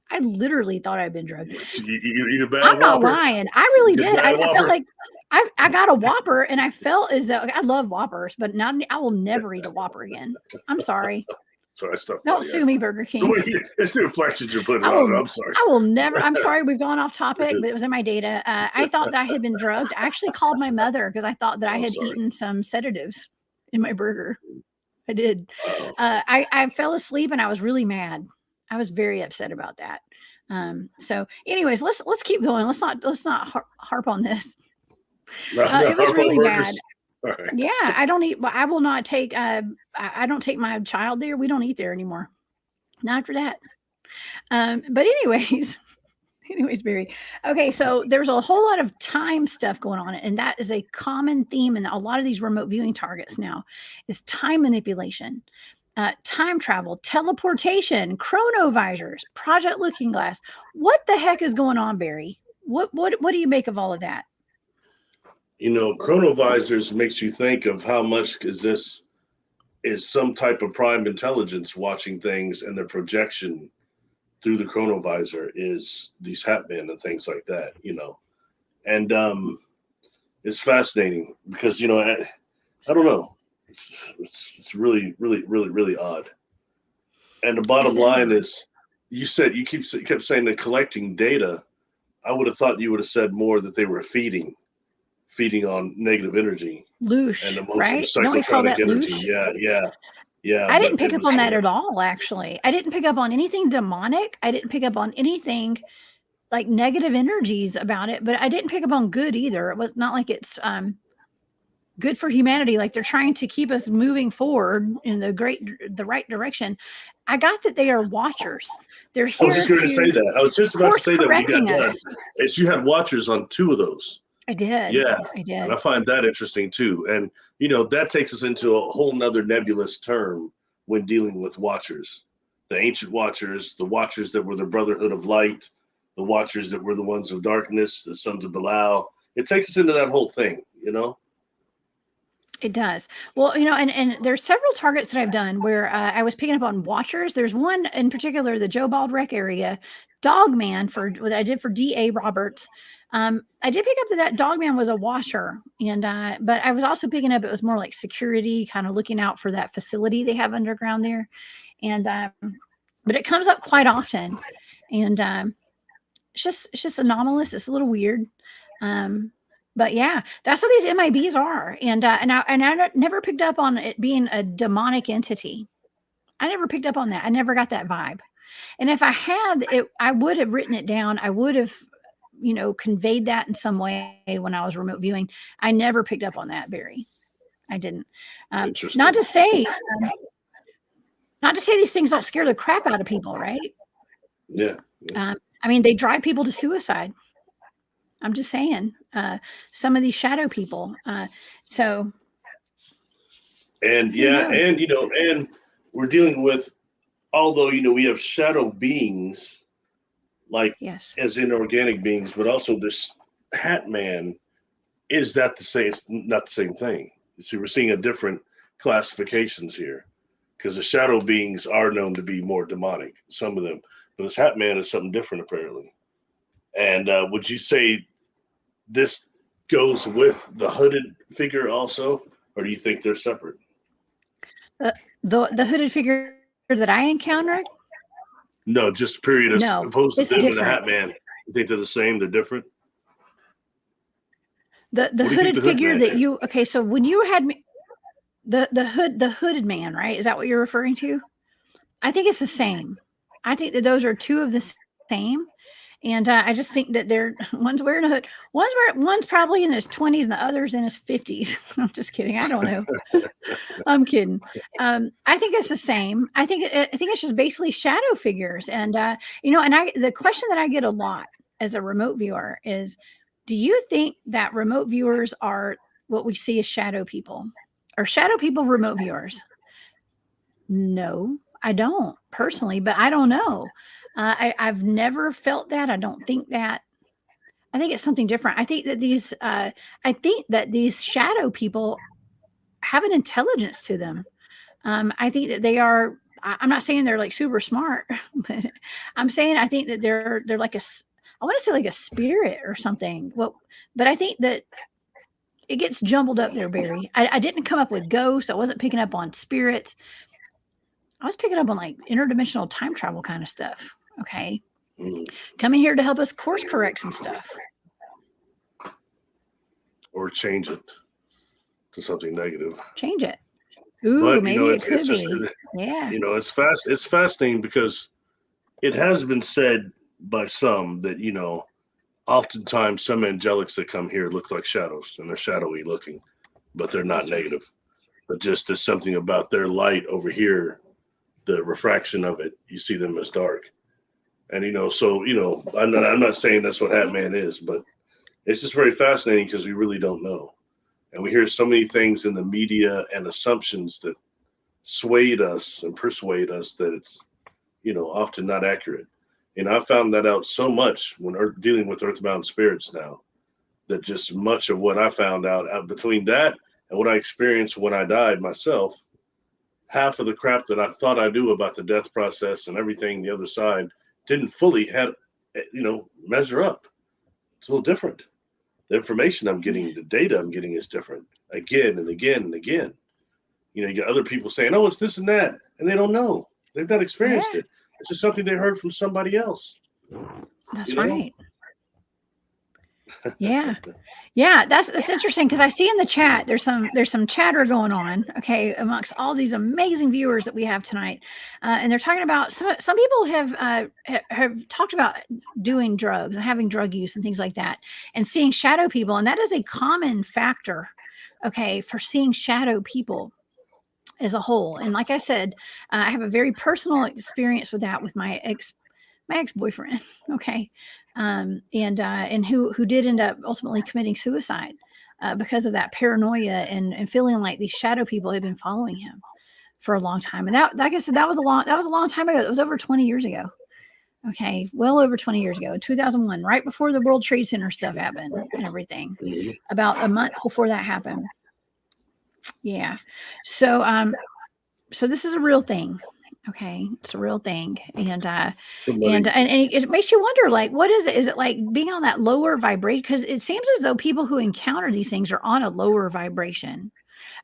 I literally thought I'd been drugged. I'm not lying. I really did. I felt like I got a Whopper and I felt as though I love Whoppers, but now I will never eat a Whopper again. I'm sorry. Sorry, stuff. Don't sue me, Burger King. It's the inflections you're putting on it. I'm sorry. I will never. I'm sorry. We've gone off topic, but it was in my data. I thought that I had been drugged. I actually called my mother because I thought that I had eaten some sedatives in my burger. I did. I fell asleep and I was really mad. I was very upset about that. So anyways, let's keep going. Let's not harp on this. It was really bad. Right. Yeah. I will not take, I don't take my child there. We don't eat there anymore. Not after that. But anyways, Barry. Okay. So there's a whole lot of time stuff going on. And that is a common theme in a lot of these remote viewing targets now is time manipulation. Time travel, teleportation, chronovisors, Project Looking Glass. What the heck is going on, Barry? What do you make of all of that? Chronovisors makes you think of how much is some type of prime intelligence watching things, and the projection through the chronovisor is these Hatmen and things like that, And it's fascinating because, you know, I don't know. It's really, really, really, really odd. And the It's bottom very line odd. is, you kept saying they're collecting data. I would have thought you would have said more that they were feeding on negative energy and Loosh, emotional right? Don't we call psychotronic that energy. loosh? Yeah, yeah, yeah. I But didn't pick it up was, on that at all, actually. I didn't pick up on anything demonic. I didn't pick up on anything like negative energies about it, but I didn't pick up on good either. It was not like it's good for humanity. Like they're trying to keep us moving forward in the right direction. I got that they are watchers. They're I was here just going to say to that. I was just about to course say that when you got correcting done. us. Is you had watchers on 2 of those. I did. Yeah. I And I did. find that interesting too. And, you know, that takes us into a whole nother nebulous term when dealing with watchers. The ancient watchers, the watchers that were the Brotherhood of Light, the watchers that were the ones of darkness, the sons of Belial. It takes us into that whole thing, you know? It does. Well, you know, and there's several targets that I've done where I was picking up on watchers. There's one in particular, the Joe Bald Wreck area, Dogman for what I did for D.A. Roberts. I did pick up that Dogman was a watcher, and but I was also picking up it was more like security, kind of looking out for that facility they have underground there, and but it comes up quite often, and it's just anomalous. It's a little weird. Um, but yeah, that's what these MIBs are. And I never picked up on it being a demonic entity. I never picked up on that. I never got that vibe. And if I had it, I would have written it down. I would have, conveyed that in some way when I was remote viewing. I never picked up on that, Barry. I didn't. Not Interesting. to say, not to say these things don't scare the crap out of people, right? Yeah. Yeah. I mean, they drive people to suicide. I'm just saying, some of these shadow people. So And who yeah, knows? and, you know, and we're dealing with, although, you know, we have shadow beings, like Yes. as inorganic beings, but also this hat man. Is that the same? It's not the same thing. See, we're seeing a different classifications here because the shadow beings are known to be more demonic, some of them, but this hat man is something different apparently. And would you say this goes with the hooded figure also, or do you think they're separate? Uh, the hooded figure that I encountered, No, just period, as no, opposed to it's them and the different. hat man. You think they're the same? They're different. The What do you think hooded the hood figure man that is? you okay, so when you had me the hooded man, right? Is that what you're referring to? I think it's the same. I think that those are two of the same. And I just think that they're one's wearing a hood, one's probably in his 20s and the other's in his 50s. I'm just kidding. I don't know. I'm kidding. I think it's the same. I think it's just basically shadow figures, and the question that I get a lot as a remote viewer is, do you think that remote viewers are what we see as shadow people? Are shadow people remote viewers? No, I don't personally, but I don't know. I've never felt that. I don't think that. I think it's something different. I think that these shadow people have an intelligence to them. I think that they are. I'm not saying they're like super smart, but I'm saying I think that they're like I want to say like a spirit or something. Well, but I think that it gets jumbled up there, Barry. I didn't come up with ghosts. I wasn't picking up on spirits. I was picking up on like interdimensional time travel kind of stuff. Okay, Mm. coming here to help us course correct some stuff. Or change it to something negative? Change it. Ooh, But you know, maybe it it's could just, be. Yeah. you know, it's fascinating because it has been said by some that, you know, oftentimes some angelics that come here look like shadows and they're shadowy looking, but they're not That's right. negative. But just there's something about their light over here, the refraction of it, you see them as dark. And you know, so you know, I'm not saying that's what Hat Man is, but it's just very fascinating because we really don't know. And we hear so many things in the media and assumptions that swayed us and persuade us that it's, you know, often not accurate. And I found that out so much when dealing with earthbound spirits now, that just much of what I found out between that and what I experienced when I died myself, half of the crap that I thought I knew about the death process and everything the other side didn't fully have, you know, measure up. It's a little different. The information I'm getting, the data I'm getting is different again and again and again. You know, you got other people saying, oh, it's this and that, and they don't know. They've not experienced it. It's just something they heard from somebody else. That's right. Yeah. Yeah, that's interesting because I see in the chat there's some chatter going on, okay, amongst all these amazing viewers that we have tonight, and they're talking about some people have talked about doing drugs and having drug use and things like that, and seeing shadow people, and that is a common factor, okay, for seeing shadow people as a whole. And like I said, I have a very personal experience with that with my ex-boyfriend, okay, and who did end up ultimately committing suicide because of that paranoia and feeling like these shadow people had been following him for a long time. And that, like I said, that was a long time ago. It was over 20 years ago. Okay, well over 20 years ago, 2001, right before the World Trade Center stuff happened and everything. About a month before that happened. Yeah. So so this is a real thing. Okay, it's a real thing, and it makes you wonder, like, what is it? Is it like being on that lower vibration? Because it seems as though people who encounter these things are on a lower vibration.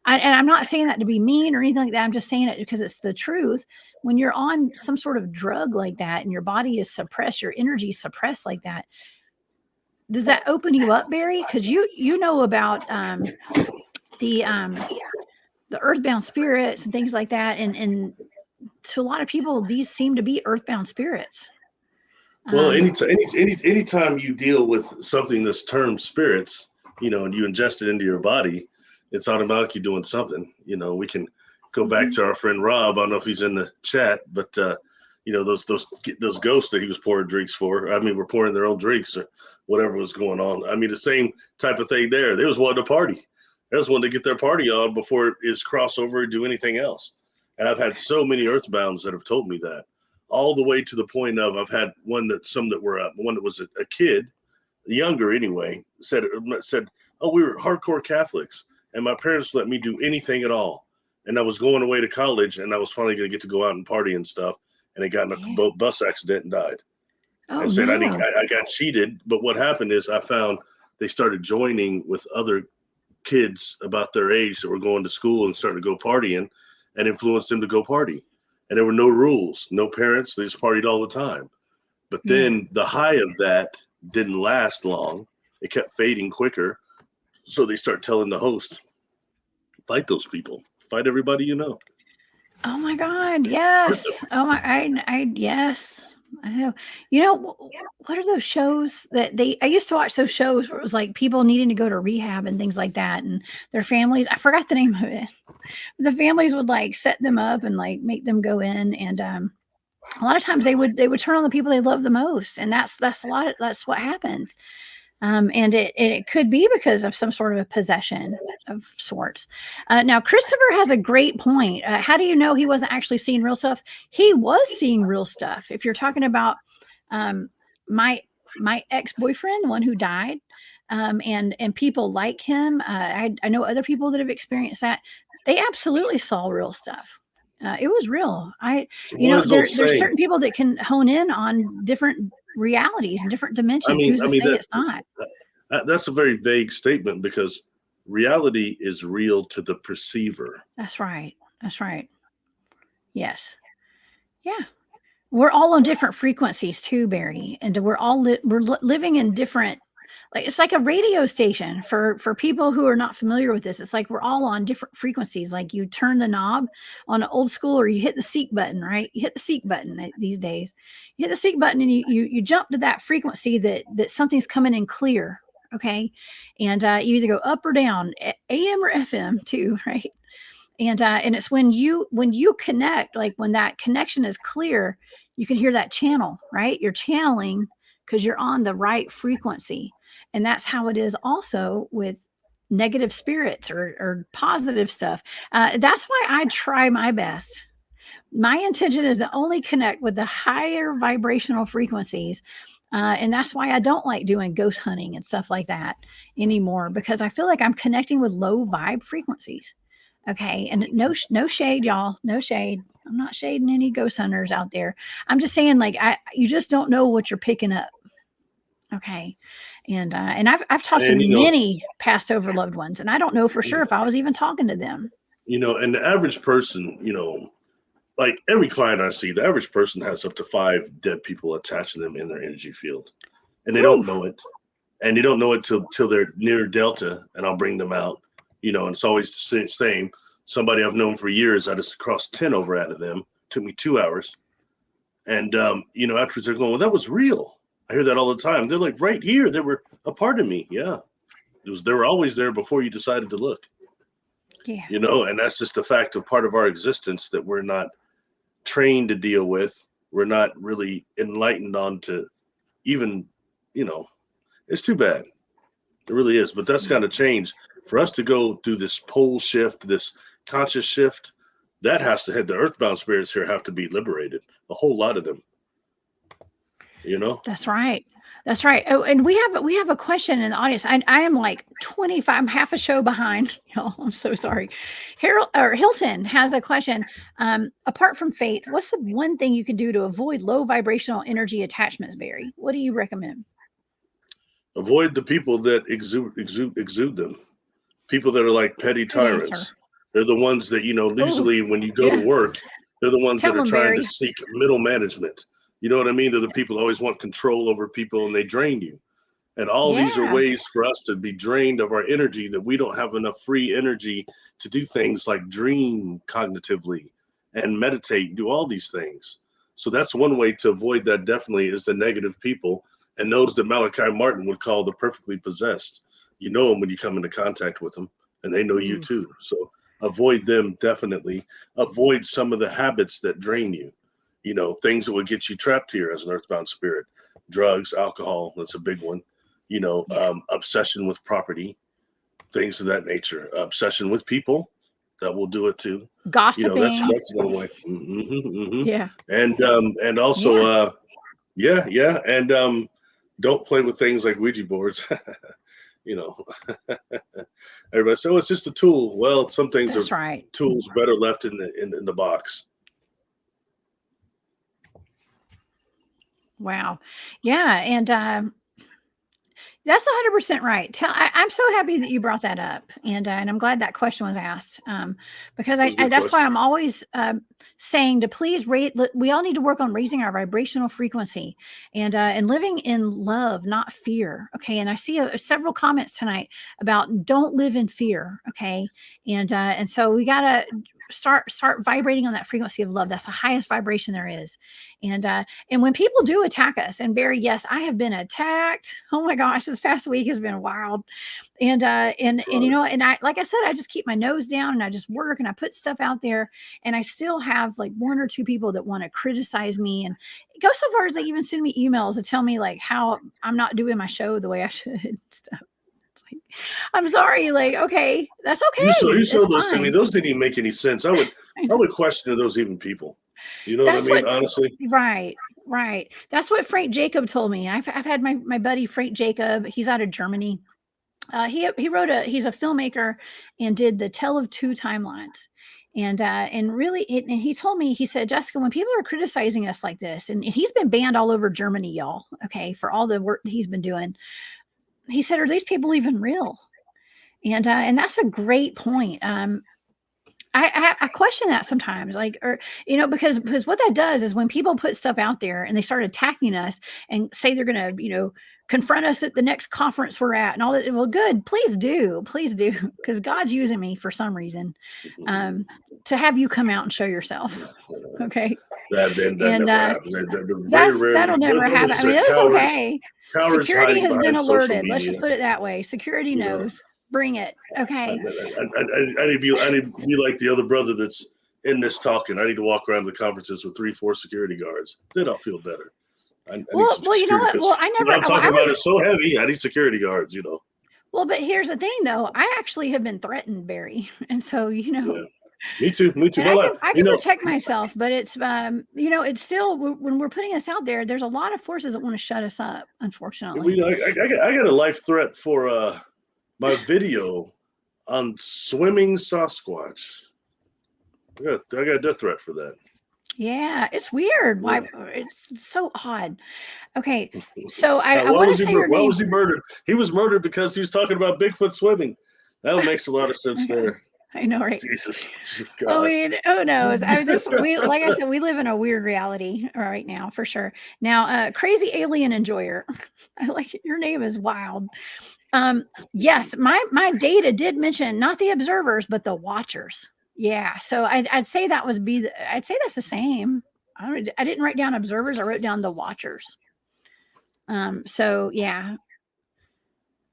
And I'm not saying that to be mean or anything like that. I'm just saying it because it's the truth. When you're on some sort of drug like that, and your body is suppressed, your energy is suppressed like that, does that open you up, Barry? Because you know about the earthbound spirits and things like that, and to a lot of people, these seem to be earthbound spirits. Well, anytime you deal with something that's termed spirits, you know, and you ingest it into your body, it's automatically doing something. You know, we can go back to our friend Rob. I don't know if he's in the chat, but you know, those ghosts that he was pouring drinks for. I mean, were pouring their own drinks or whatever was going on. I mean, the same type of thing there. They was wanting to party. They was wanting to get their party on before it is crossover or do anything else. And I've had so many earthbounds that have told me that, all the way to the point of I've had one that was a kid, younger anyway, said, oh, we were hardcore Catholics and my parents let me do anything at all. And I was going away to college and I was finally going to get to go out and party and stuff. And I got in a bus accident and died. And said, I got cheated. But what happened is I found they started joining with other kids about their age that were going to school and starting to go partying, and influenced them to go party. And there were no rules, no parents. They just partied all the time. But then the high of that didn't last long. It kept fading quicker. So they start telling the host, fight those people, fight everybody you know. Oh my God, yes. Oh my, yes. I know. You know, what are those shows that I used to watch those shows where it was like people needing to go to rehab and things like that, and their families, I forgot the name of it. The families would like set them up and like make them go in, and a lot of times they would turn on the people they love the most, and that's what happens. And it could be because of some sort of a possession of sorts. Now, Christopher has a great point. How do you know he wasn't actually seeing real stuff? He was seeing real stuff. If you're talking about my ex-boyfriend, the one who died, and people like him, I know other people that have experienced that. They absolutely saw real stuff. It was real. There's certain people that can hone in on different realities and different dimensions. Who's to say it's not? That's a very vague statement because reality is real to the perceiver. That's right. Yes. Yeah. We're all on different frequencies too, Barry, and we're all living in different. Like it's like a radio station for people who are not familiar with this. It's like we're all on different frequencies. Like you turn the knob on an old school, or you hit the seek button, right? You hit the seek button these days. You hit the seek button and you jump to that frequency that something's coming in clear, okay? And you either go up or down, AM or FM too, right? And it's when you connect, like when that connection is clear, you can hear that channel, right? You're channeling because you're on the right frequency. And that's how it is also with negative spirits or positive stuff. That's why I try my best. My intention is to only connect with the higher vibrational frequencies. And that's why I don't like doing ghost hunting and stuff like that anymore, because I feel like I'm connecting with low vibe frequencies. Okay. And no shade, y'all. No shade. I'm not shading any ghost hunters out there. I'm just saying, like, you just don't know what you're picking up. Okay. And I've talked to And many passed over loved ones, and I don't know for sure if I was even talking to them. And the average person, like every client I see, the average person has up to 5 dead people attached to them in their energy field, and they don't know it, and they don't know it till they're near Delta, and I'll bring them out, and it's always the same. Somebody I've known for years, I just crossed 10 over out of them. Took me 2 hours, and afterwards they're going, "Well, that was real." I hear that all the time. They're like, "Right here, they were a part of me." Yeah, they were always there before you decided to look. Yeah. And that's just a fact of part of our existence that we're not trained to deal with. We're not really enlightened on to even, it's too bad. It really is. But that's got to change. For us to go through this pole shift, this conscious shift, that has to hit the earthbound spirits here have to be liberated. A whole lot of them. That's right. That's right. Oh, and we have a question in the audience. I am like 25, I'm half a show behind. Y'all, I'm so sorry. Hilton has a question. Apart from faith, what's the one thing you can do to avoid low vibrational energy attachments, Barry? What do you recommend? Avoid the people that exude them. People that are like petty tyrants. They're the ones that, usually when you go to work, they're the ones that are trying to seek middle management. You know what I mean? They're the people who always want control over people, and they drain you. And all these are ways for us to be drained of our energy, that we don't have enough free energy to do things like dream cognitively and meditate, do all these things. So that's one way to avoid that, definitely, is the negative people, and those that Malachi Martin would call the perfectly possessed. You know them when you come into contact with them, and they know you too. So avoid them, definitely. Avoid some of the habits that drain you. Things that would get you trapped here as an earthbound spirit. Drugs, alcohol, that's a big one. Obsession with property, things of that nature. Obsession with people, that will do it too. Gossiping. That's one way. Yeah. And also, and don't play with things like Ouija boards. Everybody says, "Oh, it's just a tool." Well, some things are tools better left in the box. Wow. Yeah. And that's 100% right. I'm so happy that you brought that up. And I'm glad that question was asked, because that's why I'm always saying to please we all need to work on raising our vibrational frequency and living in love, not fear. Okay. And I see several comments tonight about don't live in fear. Okay. And so we got to start vibrating on that frequency of love. That's the highest vibration there is. And when people do attack us, and Barry, yes, I have been attacked. Oh my gosh, this past week has been wild. And I, like I said, I just keep my nose down and I just work and I put stuff out there, and I still have like 1 or 2 people that want to criticize me and go so far as they even send me emails to tell me like how I'm not doing my show the way I should and stuff. I'm sorry, like, okay, that's okay. You showed those to me. Those didn't even make any sense. I would question those even people. You know what I mean? Honestly. Right. That's what Frank Jacob told me. I've had my buddy Frank Jacob. He's out of Germany. He wrote he's a filmmaker and did the Tell of Two timelines. And really, and he told me, he said, Jessica, when people are criticizing us like this, and he's been banned all over Germany, y'all, okay, for all the work that he's been doing. He said, are these people even real? And that's a great point. I question that sometimes, like, or, because what that does is when people put stuff out there and they start attacking us and say they're going to, confront us at the next conference we're at and all that. Well, good. Please do. Because God's using me for some reason, to have you come out and show yourself. Okay. That'll never happen. I mean, that's okay. Security has been alerted. Let's just put it that way. Security knows. Bring it. Okay. I need to be like the other brother that's in this talking. I need to walk around the conferences with 3-4 security guards. Then I'll feel better. Well, you know what? Well, I'm talking about it's so heavy. I need security guards, Well, but here's the thing, though. I actually have been threatened, Barry. And so, Yeah. Me too. I can protect myself, but it's, it's still, when we're putting us out there, there's a lot of forces that want to shut us up, unfortunately. I got a life threat for my video on swimming Sasquatch. I got a death threat for that. Yeah, it's weird. Why Yeah. it's so odd. Okay, so I Why want to was he? say your Why name. was he murdered? He was murdered because he was talking about Bigfoot swimming. That makes a lot of sense there. I know, right? Jesus, I God. mean, who knows? We like I said, we live in a weird reality right now for sure. Now, crazy alien enjoyer. I like it. Your name is wild. Yes, my data did mention not the observers, but the watchers. Yeah, so I'd say that was be. I'd say that's the same. I didn't write down observers. I wrote down the watchers. So yeah,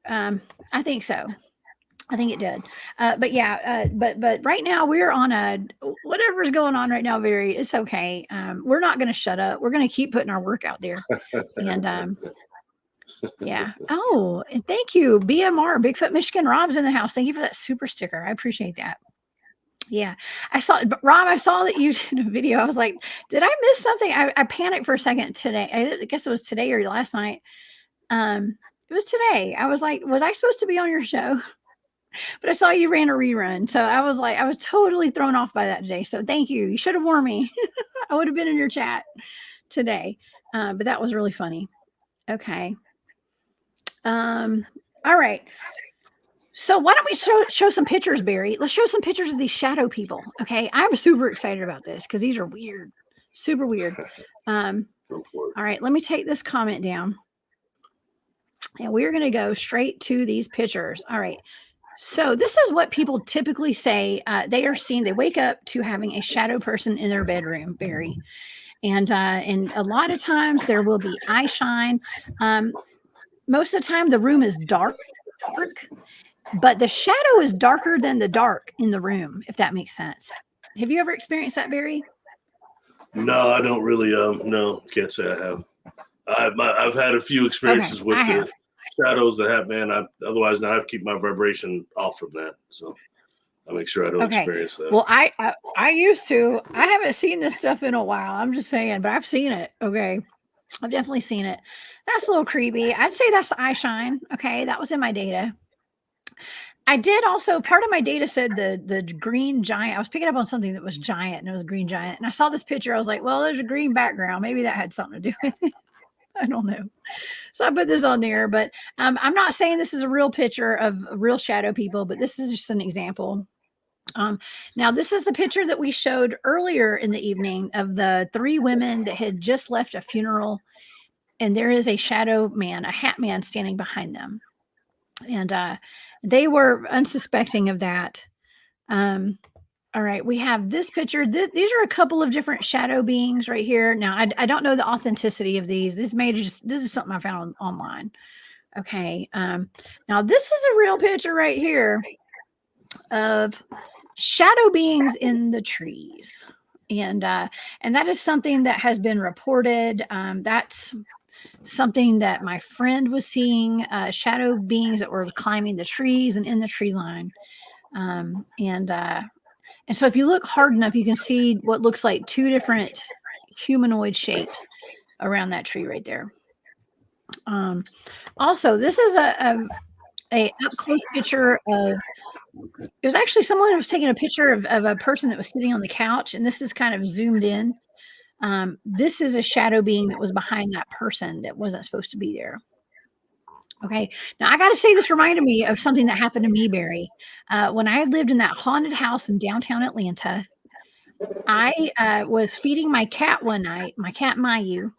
I think so. I think it did. But yeah, but right now we're on a whatever's going on right now, Barry, it's okay. We're not gonna shut up. We're gonna keep putting our work out there. And yeah. Oh, and thank you, BMR, Bigfoot Michigan. Rob's in the house. Thank you for that super sticker. I appreciate that. Yeah. But Rob, I saw that you did a video. I was like, did I miss something? I panicked for a second today. I guess it was today or last night. It was today. I was like, was I supposed to be on your show? But I saw you ran a rerun. So I was like, I was totally thrown off by that today. So thank you. You should have warned me. I would have been in your chat today. But that was really funny. Okay. All right. So why don't we show some pictures, Barry? Let's show some pictures of these shadow people. Okay. I'm super excited about this because these are weird. Super weird. Go for it. All right. Let me take this comment down. And we're going to go straight to these pictures. All right. So this is what people typically say they are seeing. They wake up to having a shadow person in their bedroom, Barry, and a lot of times there will be eye shine. Most of the time, the room is dark, but the shadow is darker than the dark in the room. If that makes sense. Have you ever experienced that, Barry? No, I don't really. No, can't say I have. I've had a few experiences Okay, with I the have. shadows that have. Man, otherwise now I have to keep my vibration off from that. So I make sure I don't Okay. experience that. Well, I used to. I haven't seen this stuff in a while. I'm just saying, but I've seen it. Okay. I've definitely seen it. That's a little creepy. I'd say that's eye shine. Okay, that was in my data. I did also part of my data said the green giant. I was picking up on something that was giant and it was a green giant. And I saw this picture. I was like, well, there's a green background. Maybe that had something to do with it. I don't know. So I put this on there, but I'm not saying this is a real picture of real shadow people, but this is just an example. Now, this is the picture that we showed earlier in the evening of the 3 women that had just left a funeral, and there is a shadow man, a hat man standing behind them. And they were unsuspecting of that. All right, we have this picture. These are a couple of different shadow beings right here. Now, I don't know the authenticity of these. This is something I found online. Okay. Now this is a real picture right here of shadow beings in the trees. And that is something that has been reported. That's something that my friend was seeing, shadow beings that were climbing the trees and in the tree line. And so if you look hard enough, you can see what looks like 2 different humanoid shapes around that tree right there. Also, this is a up close picture of. It was actually someone who was taking a picture of a person that was sitting on the couch, and this is kind of zoomed in. This is a shadow being that was behind that person that wasn't supposed to be there. Okay. Now I got to say, this reminded me of something that happened to me, Barry. When I lived in that haunted house in downtown Atlanta, I was feeding my cat one night, my cat Mayu,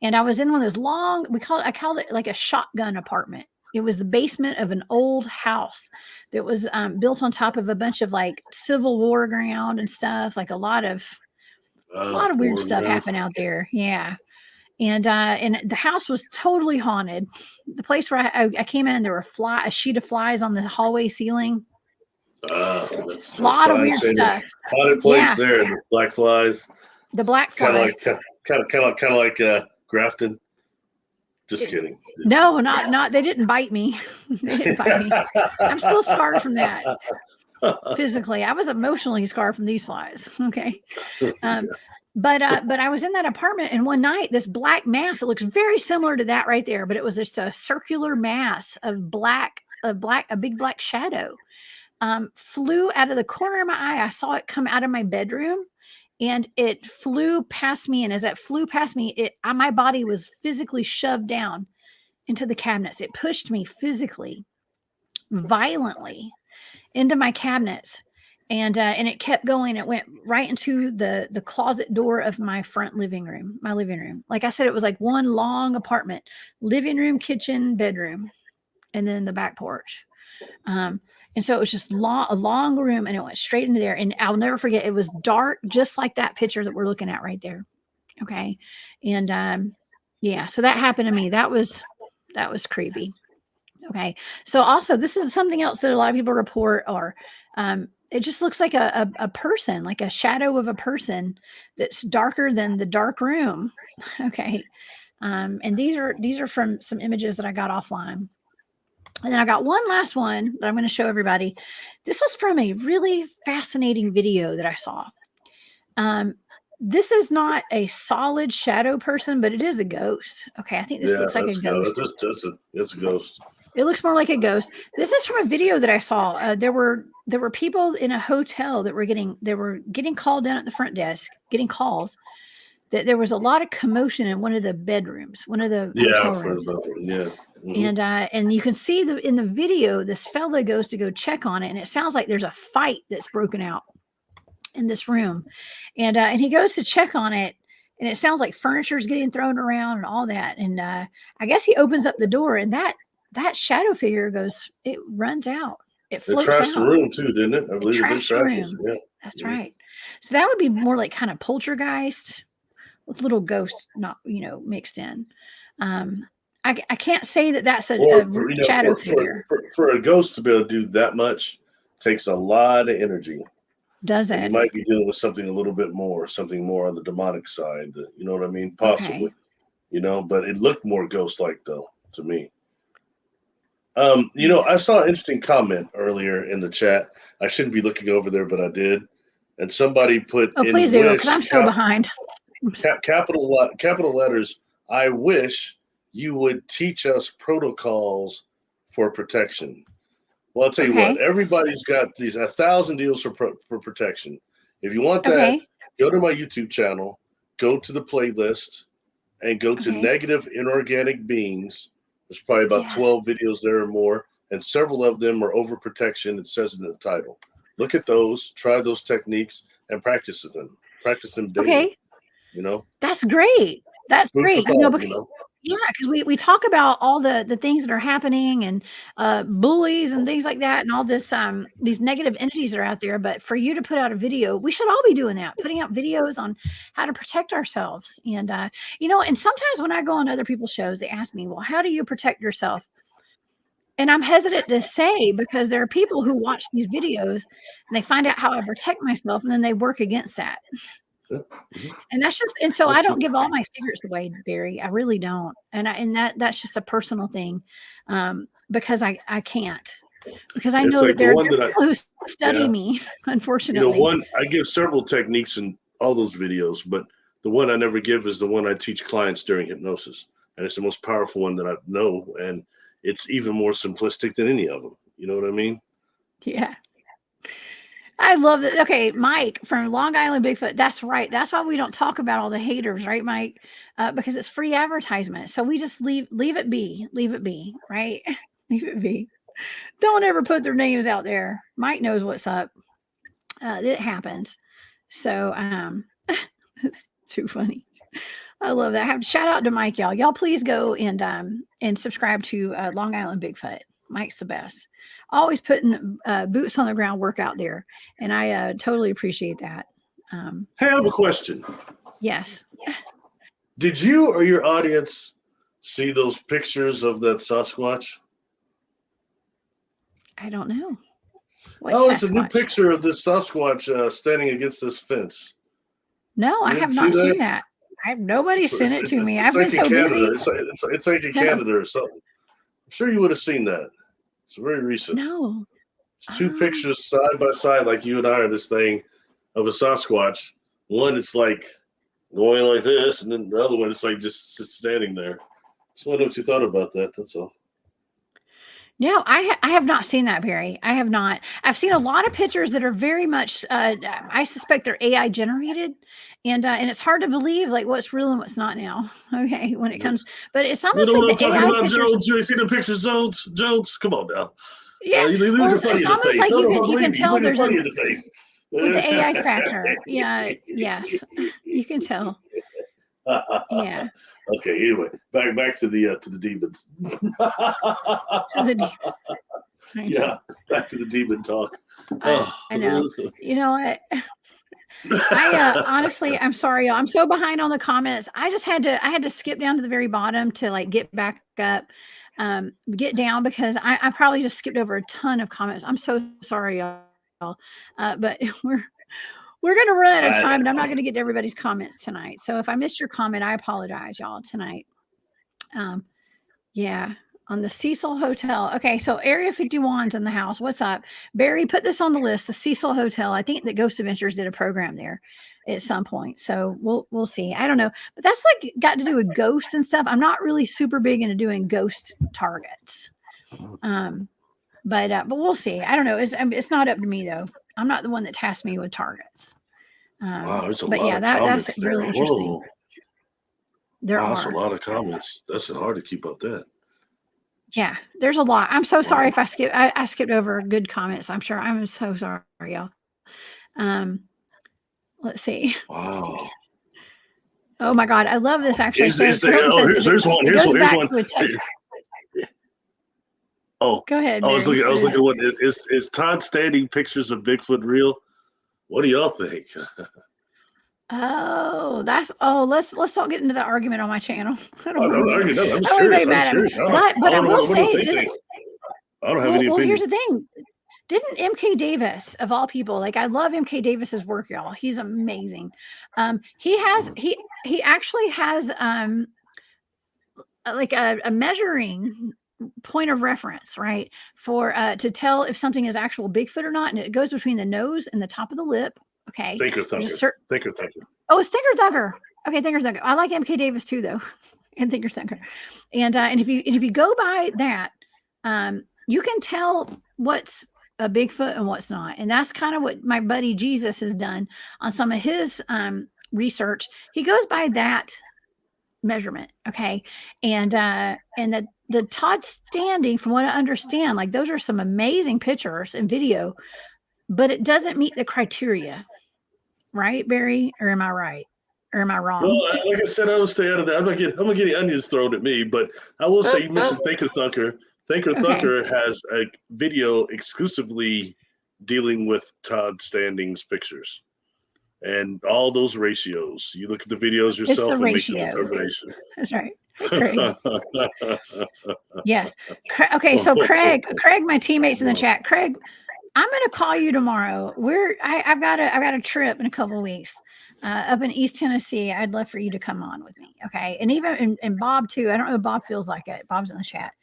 and I was in one of those long. I called it like a shotgun apartment. It was the basement of an old house that was built on top of a bunch of like Civil War ground and stuff. Like a lot of weird Lord stuff knows. happened out there. Yeah. And the house was totally haunted. The place where I came in, there were a sheet of flies on the hallway ceiling. That's A a lot of sign weird saying stuff. haunted place Yeah, there. The black flies, the black kind of flies. like Grafton. Just kidding. No, not. They didn't bite me. They didn't bite me. I'm still scarred from that physically. I was emotionally scarred from these flies. Okay. Um, but I was in that apartment, and one night this black mass, it looks very similar to that right there, but it was just a circular mass of a big black shadow, flew out of the corner of my eye. I saw it come out of my bedroom, and it flew past me. And as it flew past me, my body was physically shoved down into the cabinets. It pushed me physically, violently into my cabinets. And it kept going. It went right into the closet door of my front living room, my living room. Like I said, it was like one long apartment, living room, kitchen, bedroom, and then the back porch. And so it was just a long room, and it went straight into there. And I'll never forget, it was dark, just like that picture that we're looking at right there. Okay. And yeah, so that happened to me. That was creepy. Okay. So also, this is something else that a lot of people report, or it just looks like a person, like a shadow of a person that's darker than the dark room. Okay. And these are from some images that I got offline. And then I got one last one that I'm going to show everybody. This was from a really fascinating video that I saw. This is not a solid shadow person, but it is a ghost. Okay. I think this looks like a ghost. It's a ghost. It looks more like a ghost. This is from a video that I saw. There were people in a hotel that were getting called in at the front desk, getting calls that there was a lot of commotion in one of the bedrooms, one of the hotel rooms. Mm-hmm. And you can see in the video, this fella goes to go check on it, and it sounds like there's a fight that's broken out in this room. And he goes to check on it, and it sounds like furniture's getting thrown around and all that. And I guess he opens up the door, and that shadow figure it runs out. It floats out. It trashed the room too, didn't it? I believe it trashed the room. Yeah. That's right. So that would be more like kind of poltergeist with little ghosts, not mixed in. I can't say that that's a shadow figure. For a ghost to be able to do that much takes a lot of energy. Does it? You might be dealing with something a little bit more, something more on the demonic side. You know what I mean? Possibly. Okay. But it looked more ghost-like though to me. I saw an interesting comment earlier in the chat. I shouldn't be looking over there, but I did. And somebody put in please do, because I'm so behind. Capital letters, I wish you would teach us protocols for protection. Well, I'll tell you what, everybody's got 1,000 deals for protection. If you want that, go to my YouTube channel, go to the playlist, and go to negative inorganic beings. There's probably about 12 videos there or more, and several of them are overprotection. It says in the title. Look at those, try those techniques, and practice them. Practice them daily. Okay. That's great. That's great. Because we talk about all the things that are happening, and bullies and things like that, and all this these negative entities that are out there. But for you to put out a video, we should all be doing that, putting out videos on how to protect ourselves. And and sometimes when I go on other people's shows, they ask me, well, how do you protect yourself? And I'm hesitant to say, because there are people who watch these videos and they find out how I protect myself, and then they work against that. And that's just, and so I don't give all my secrets away, Barry. I really don't. And that's just a personal thing, because I can't, because I know that there are people who study me, unfortunately. I give several techniques in all those videos, but the one I never give is the one I teach clients during hypnosis. And it's the most powerful one that I know. And it's even more simplistic than any of them. You know what I mean? Yeah. I love that. Okay, Mike from Long Island Bigfoot. That's right. That's why we don't talk about all the haters, right, Mike? Because it's free advertisement. So we just leave it be. Leave it be, right? Leave it be. Don't ever put their names out there. Mike knows what's up. It happens. So it's too funny. I love that. I have to shout out to Mike, y'all. Y'all please go and subscribe to Long Island Bigfoot. Mike's the best. Always putting boots on the ground work out there. And I totally appreciate that. Hey, I have a question. Yes. Did you or your audience see those pictures of that Sasquatch? I don't know. It's a new picture of this Sasquatch standing against this fence. No, I have not seen that. Nobody sent it to me. I've been so busy. It's like in Canada or something. I'm sure you would have seen that. It's very recent. No. It's two pictures side by side, like you and I are this thing of a Sasquatch. One, it's like going like this, and then the other one, it's like just standing there. Just wonder what you thought about that. That's all. No, I have not seen that, Barry. I have not. I've seen a lot of pictures that are very much. I suspect they're AI generated, and it's hard to believe like what's real and what's not now. Okay, when it comes, but it's You almost know like what I'm the talking AI about, pictures. Jones? You ain't seen the pictures, Jones? Jones, come on now. Yeah, You well, looking funny it's in the almost face. I like don't know if I you can believe you. You tell looking there's funny an in the face. with the AI factor. Yeah, yes, you can tell. Yeah, Okay. Anyway, back to the demons. to the I know. Yeah, back to the demon talk. I know. You know what? Honestly, I'm sorry, y'all. I'm so behind on the comments. I had to skip down to the very bottom to like get back up, get down because I probably just skipped over a ton of comments. I'm so sorry, y'all. But we're gonna run out of time, and I'm not gonna get to everybody's comments tonight. So if I missed your comment, I apologize, y'all, tonight. Um, yeah, on the Cecil Hotel. Okay, so Area 51's in the house. What's up? Barry, put this on the list. The Cecil Hotel. I think that Ghost Adventures did a program there at some point. So we'll see. I don't know. But that's like got to do with ghosts and stuff. I'm not really super big into doing ghost targets. But we'll see. I don't know. It's not up to me though. I'm not the one that tasked me with targets. Wow, there's a But lot yeah, of that's comments there. really interesting. Whoa. There Wow, that's a are. lot of comments. That's hard to keep up that. Yeah, there's a lot. I'm so sorry Wow. if I skipped over good comments. I'm sure. I'm so sorry, y'all. Let's see. Wow. Oh my God, I love this actually. So Here's says one. it Here's goes one. Here's back one. to a text. Oh, Go ahead, I was Barry. looking. I What was is looking. it? What is Todd standing pictures of Bigfoot real? What do y'all think? Oh, let's don't get into that argument on my channel. I don't I'm want not to arguing. No, I'm I just don't want curious. anybody I'm mad just at me. curious. But I will what say they this. think. I don't have any Well, here's opinion. the thing. Didn't MK Davis of all people, like I love MK Davis's work, y'all. He's amazing. He actually has like a measuring point of reference, right? For to tell if something is actual Bigfoot or not. And it goes between the nose and the top of the lip. Okay. Thinker There's a Thunker. certain Thinker Thunker. Oh, it's Thinker Thugger. Okay, Thinker Thugger. I like MK Davis too, though, and Thinker Thugger. And if you go by that, you can tell what's a Bigfoot and what's not. And that's kind of what my buddy Jesus has done on some of his research. He goes by that measurement, okay, and the Todd Standing, from what I understand, like those are some amazing pictures and video, but it doesn't meet the criteria, right, Barry? Or am I right? Or am I Well, wrong? like I said, I will stay out of that. I'm not getting onions thrown at me, but I will say you mentioned Thinker Thunker. Thinker Okay. Thunker has a video exclusively dealing with Todd Standing's pictures and all those ratios. You look at the videos It's the yourself and make the ratio. determination. That's right. Hey, Craig. Yes. Okay. So Craig, my teammates in the chat. Craig, I'm going to call you tomorrow. I've got a trip in a couple of weeks up in East Tennessee. I'd love for you to come on with me. Okay. And even and Bob too. I don't know if Bob feels like it. Bob's in the chat.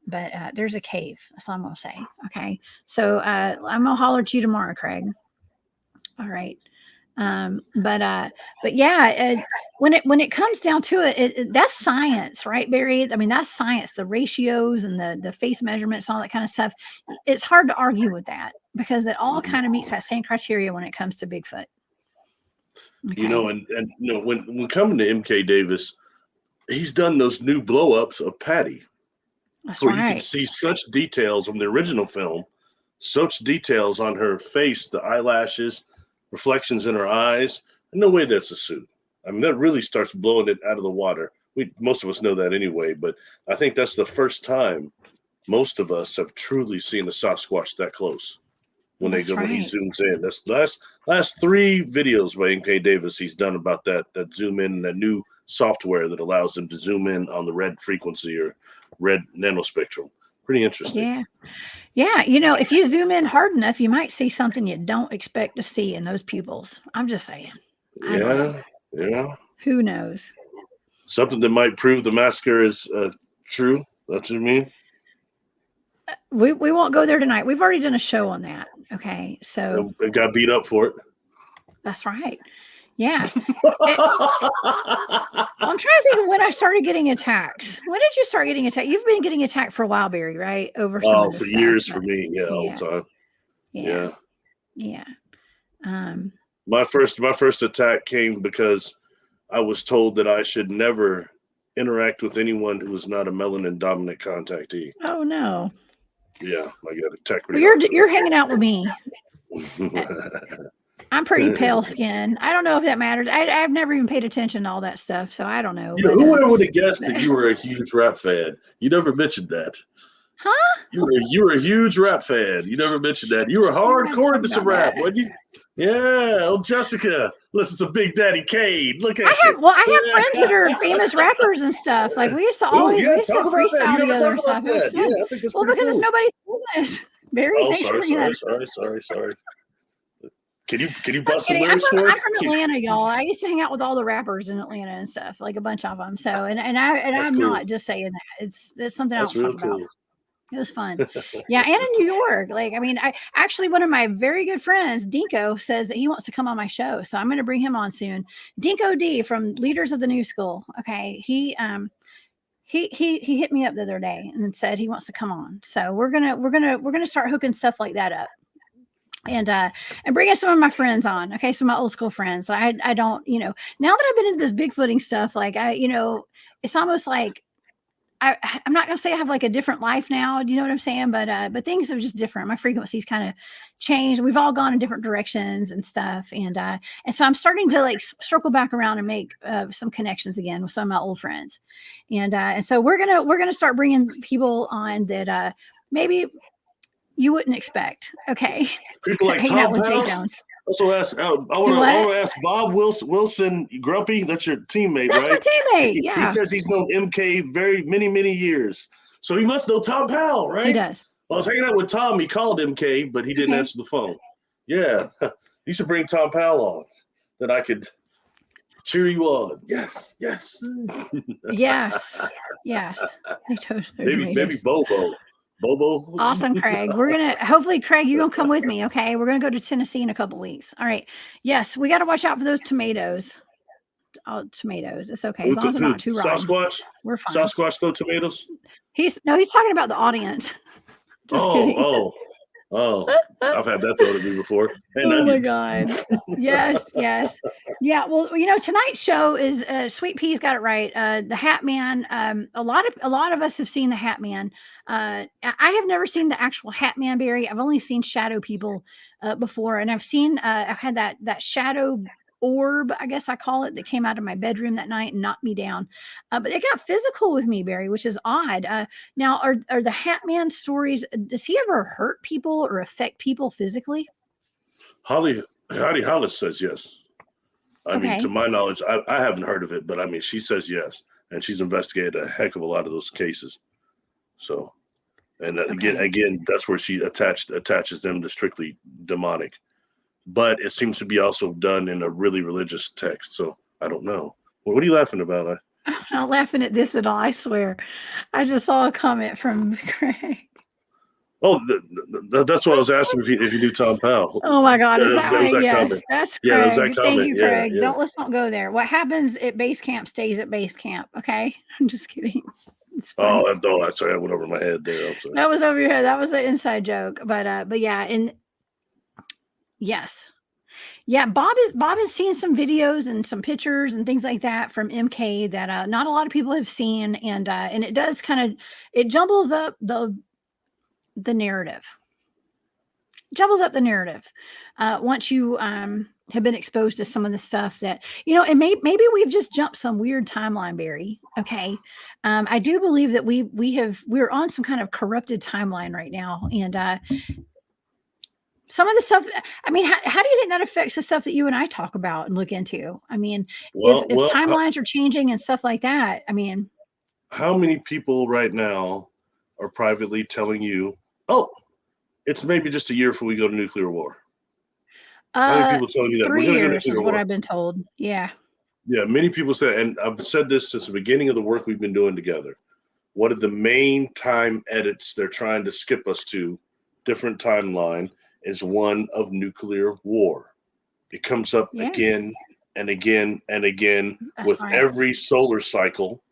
But there's a cave. That's all I'm going to say. Okay. So I'm going to holler at you tomorrow, Craig. All right. But yeah, when it comes down to it, that's science, right, Barry? I mean, that's science, the ratios and the face measurements, and all that kind of stuff. It's hard to argue with that because it all kind of meets that same criteria when it comes to Bigfoot. Okay. You know, and you know, when coming to MK Davis, he's done those new blow-ups of Patty. That's where right. you can see such details on the original film, such details on her face, the eyelashes, reflections in her eyes. No way that's a suit. I mean, that really starts blowing it out of the water. Most of us know that anyway, but I think that's the first time most of us have truly seen a Sasquatch that close when That's when he right. zooms in. That's the last 3 videos by MK Davis he's done about that zoom in, that new software that allows him to zoom in on the red frequency or red nanospectrum. Pretty interesting. Yeah. Yeah. You know, if you zoom in hard enough, you might see something you don't expect to see in those pupils. I'm just saying. I don't know. Yeah. Who knows? Something that might prove the massacre is true. That's what you mean? We won't go there tonight. We've already done a show on that. Okay. So It got beat up for it. that's right. Yeah. Well, I'm trying to think of when I started getting attacks. When did you start getting attacked? You've been getting attacked for a while, Barry, right? Over some Oh, of for this stuff. years for me. Yeah, all Yeah. the time. Yeah. Yeah. Yeah. Um, My first attack came because I was told that I should never interact with anyone who is not a melanin dominant contactee. oh no. Yeah, I got attacked Well, pretty hard you're hanging out with me. for that. I'm pretty pale skin. I don't know if that matters. I've never even paid attention to all that stuff, so I don't know. You know, But who would have guessed that you were a huge rap fan? You never mentioned that. huh? You were a huge rap fan. You never mentioned that. You were hardcore into some rap, wasn't you? Yeah, oh Jessica, listen to Big Daddy Kane. Look at you. I have friends that are famous rappers and stuff. Like we used to Ooh, yeah, freestyle together and stuff. It was fun. Yeah, I think that's Well, pretty because it's cool. nobody's business. Barry, Oh, thanks for bringing that. sorry. Can you I'm bust some kidding. lyrics for I'm it? from Atlanta, y'all. I used to hang out with all the rappers in Atlanta and stuff, like a bunch of them. So, That's I'm cool. not just saying that. It's something I That's don't real talk cool. about. It was fun. Yeah, and in New York. Like, I mean, I actually one of my very good friends, Dinko, says that he wants to come on my show. So I'm gonna bring him on soon. Dinko D from Leaders of the New School. Okay. He hit me up the other day and said he wants to come on. So we're gonna start hooking stuff like that up. And bringing some of my friends on, okay, some of my old school friends. I don't, now that I've been into this Bigfooting stuff, like it's almost like I'm not gonna say I have like a different life now. Do you know what I'm saying? But things are just different. My frequencies kind of changed. We've all gone in different directions and stuff, and so I'm starting to like circle back around and make some connections again with some of my old friends, and so we're gonna start bringing people on that maybe you wouldn't expect. Okay, People like hanging out Tom with Jay Powell. Jones. Also ask. I Do want what? to ask Bob Wilson Grumpy. That's your teammate, That's my right? teammate. He Yeah, says he's known MK very many years, so he must know Tom Powell, he right? does. Well, I was hanging out with Tom. He called MK, but he didn't Okay. answer the phone. Yeah, you should bring Tom Powell on. That I could cheer you on. Yes. Yes. They totally Maybe Bobo. Awesome, Craig. We're gonna hopefully, Craig, you're gonna come with me. Okay, we're gonna go to Tennessee in a couple weeks. All right. Yes, we got to watch out for those tomatoes. Oh, tomatoes. It's okay as long as they're not too rotten. Sasquatch? We're fine. Sasquatch throw tomatoes? He's talking about the audience. Just kidding. I've had that thrown at me before. And oh my onions. God. Yes. Yeah. Well, tonight's show is Sweet Pea's got it right. The Hat Man. A lot of us have seen the Hat Man. I have never seen the actual Hat Man, Barry. I've only seen shadow people before, and I've had that shadow orb, I guess I call it, that came out of my bedroom that night and knocked me down. But they got physical with me, Barry, which is odd. Now, are the Hat Man stories? Does he ever hurt people or affect people physically? Heidi Hollis says yes. I mean, to my knowledge, I haven't heard of it, but I mean, she says yes, and she's investigated a heck of a lot of those cases. So, and again, that's where she attaches them to strictly demonic. But it seems to be also done in a really religious text. So I don't know. Well, what are you laughing about? I'm not laughing at this at all. I swear. I just saw a comment from Craig. Oh, that's what I was asking if you knew Tom Powell. Oh my God. Is that right? Yes, comment. that's Craig. Yeah, that was that comment. Thank you, Craig. Yeah. Let's not go there. What happens at base camp stays at base camp. Okay. I'm just kidding. I'm sorry. I went over my head there. I'm sorry. That was over your head. That was an inside joke. But yeah. And yes. Yeah, Bob is seeing some videos and some pictures and things like that from MK that not a lot of people have seen, and it does it jumbles up the narrative. Once you have been exposed to some of the stuff that and maybe we've just jumped some weird timeline, Barry. Okay, I do believe that we're on some kind of corrupted timeline right now, and some of the stuff, I mean, how do you think that affects the stuff that you and I talk about and look into? I mean, if timelines are changing and stuff like that, I mean, how many people right now are privately telling you, oh, it's maybe just a year before we go to nuclear war? How many people telling you that? 3 years is what I've been told. Yeah. Yeah, many people say, and I've said this since the beginning of the work we've been doing together. One of the main time edits they're trying to skip us to, different timeline, is one of nuclear war. It comes up again and again and again. That's With right. every solar cycle,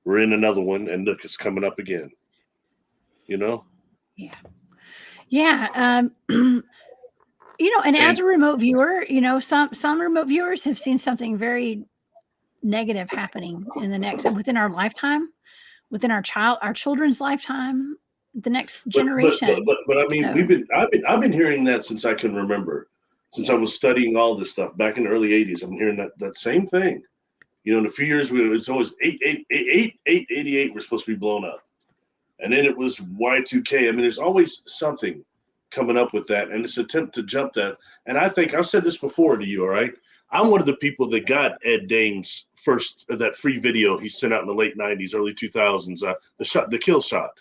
we're in another one, and look, it's coming up again. You know? Yeah. Yeah. And as And a remote viewer, some remote viewers have seen something very negative happening within our lifetime, within our children's lifetime, the next generation. but I mean, So I've been hearing that since I can remember, since I was studying all this stuff back in the early '80s. I'm hearing that same thing. In a few years, it's always 888. We're supposed to be blown up, and then it was Y2K. I mean, there's always something coming up with that, and it's an attempt to jump that. And I think I've said this before to you. All right, I'm one of the people that got Ed Dane's first that free video he sent out in the late '90s, early 2000s. The kill shot.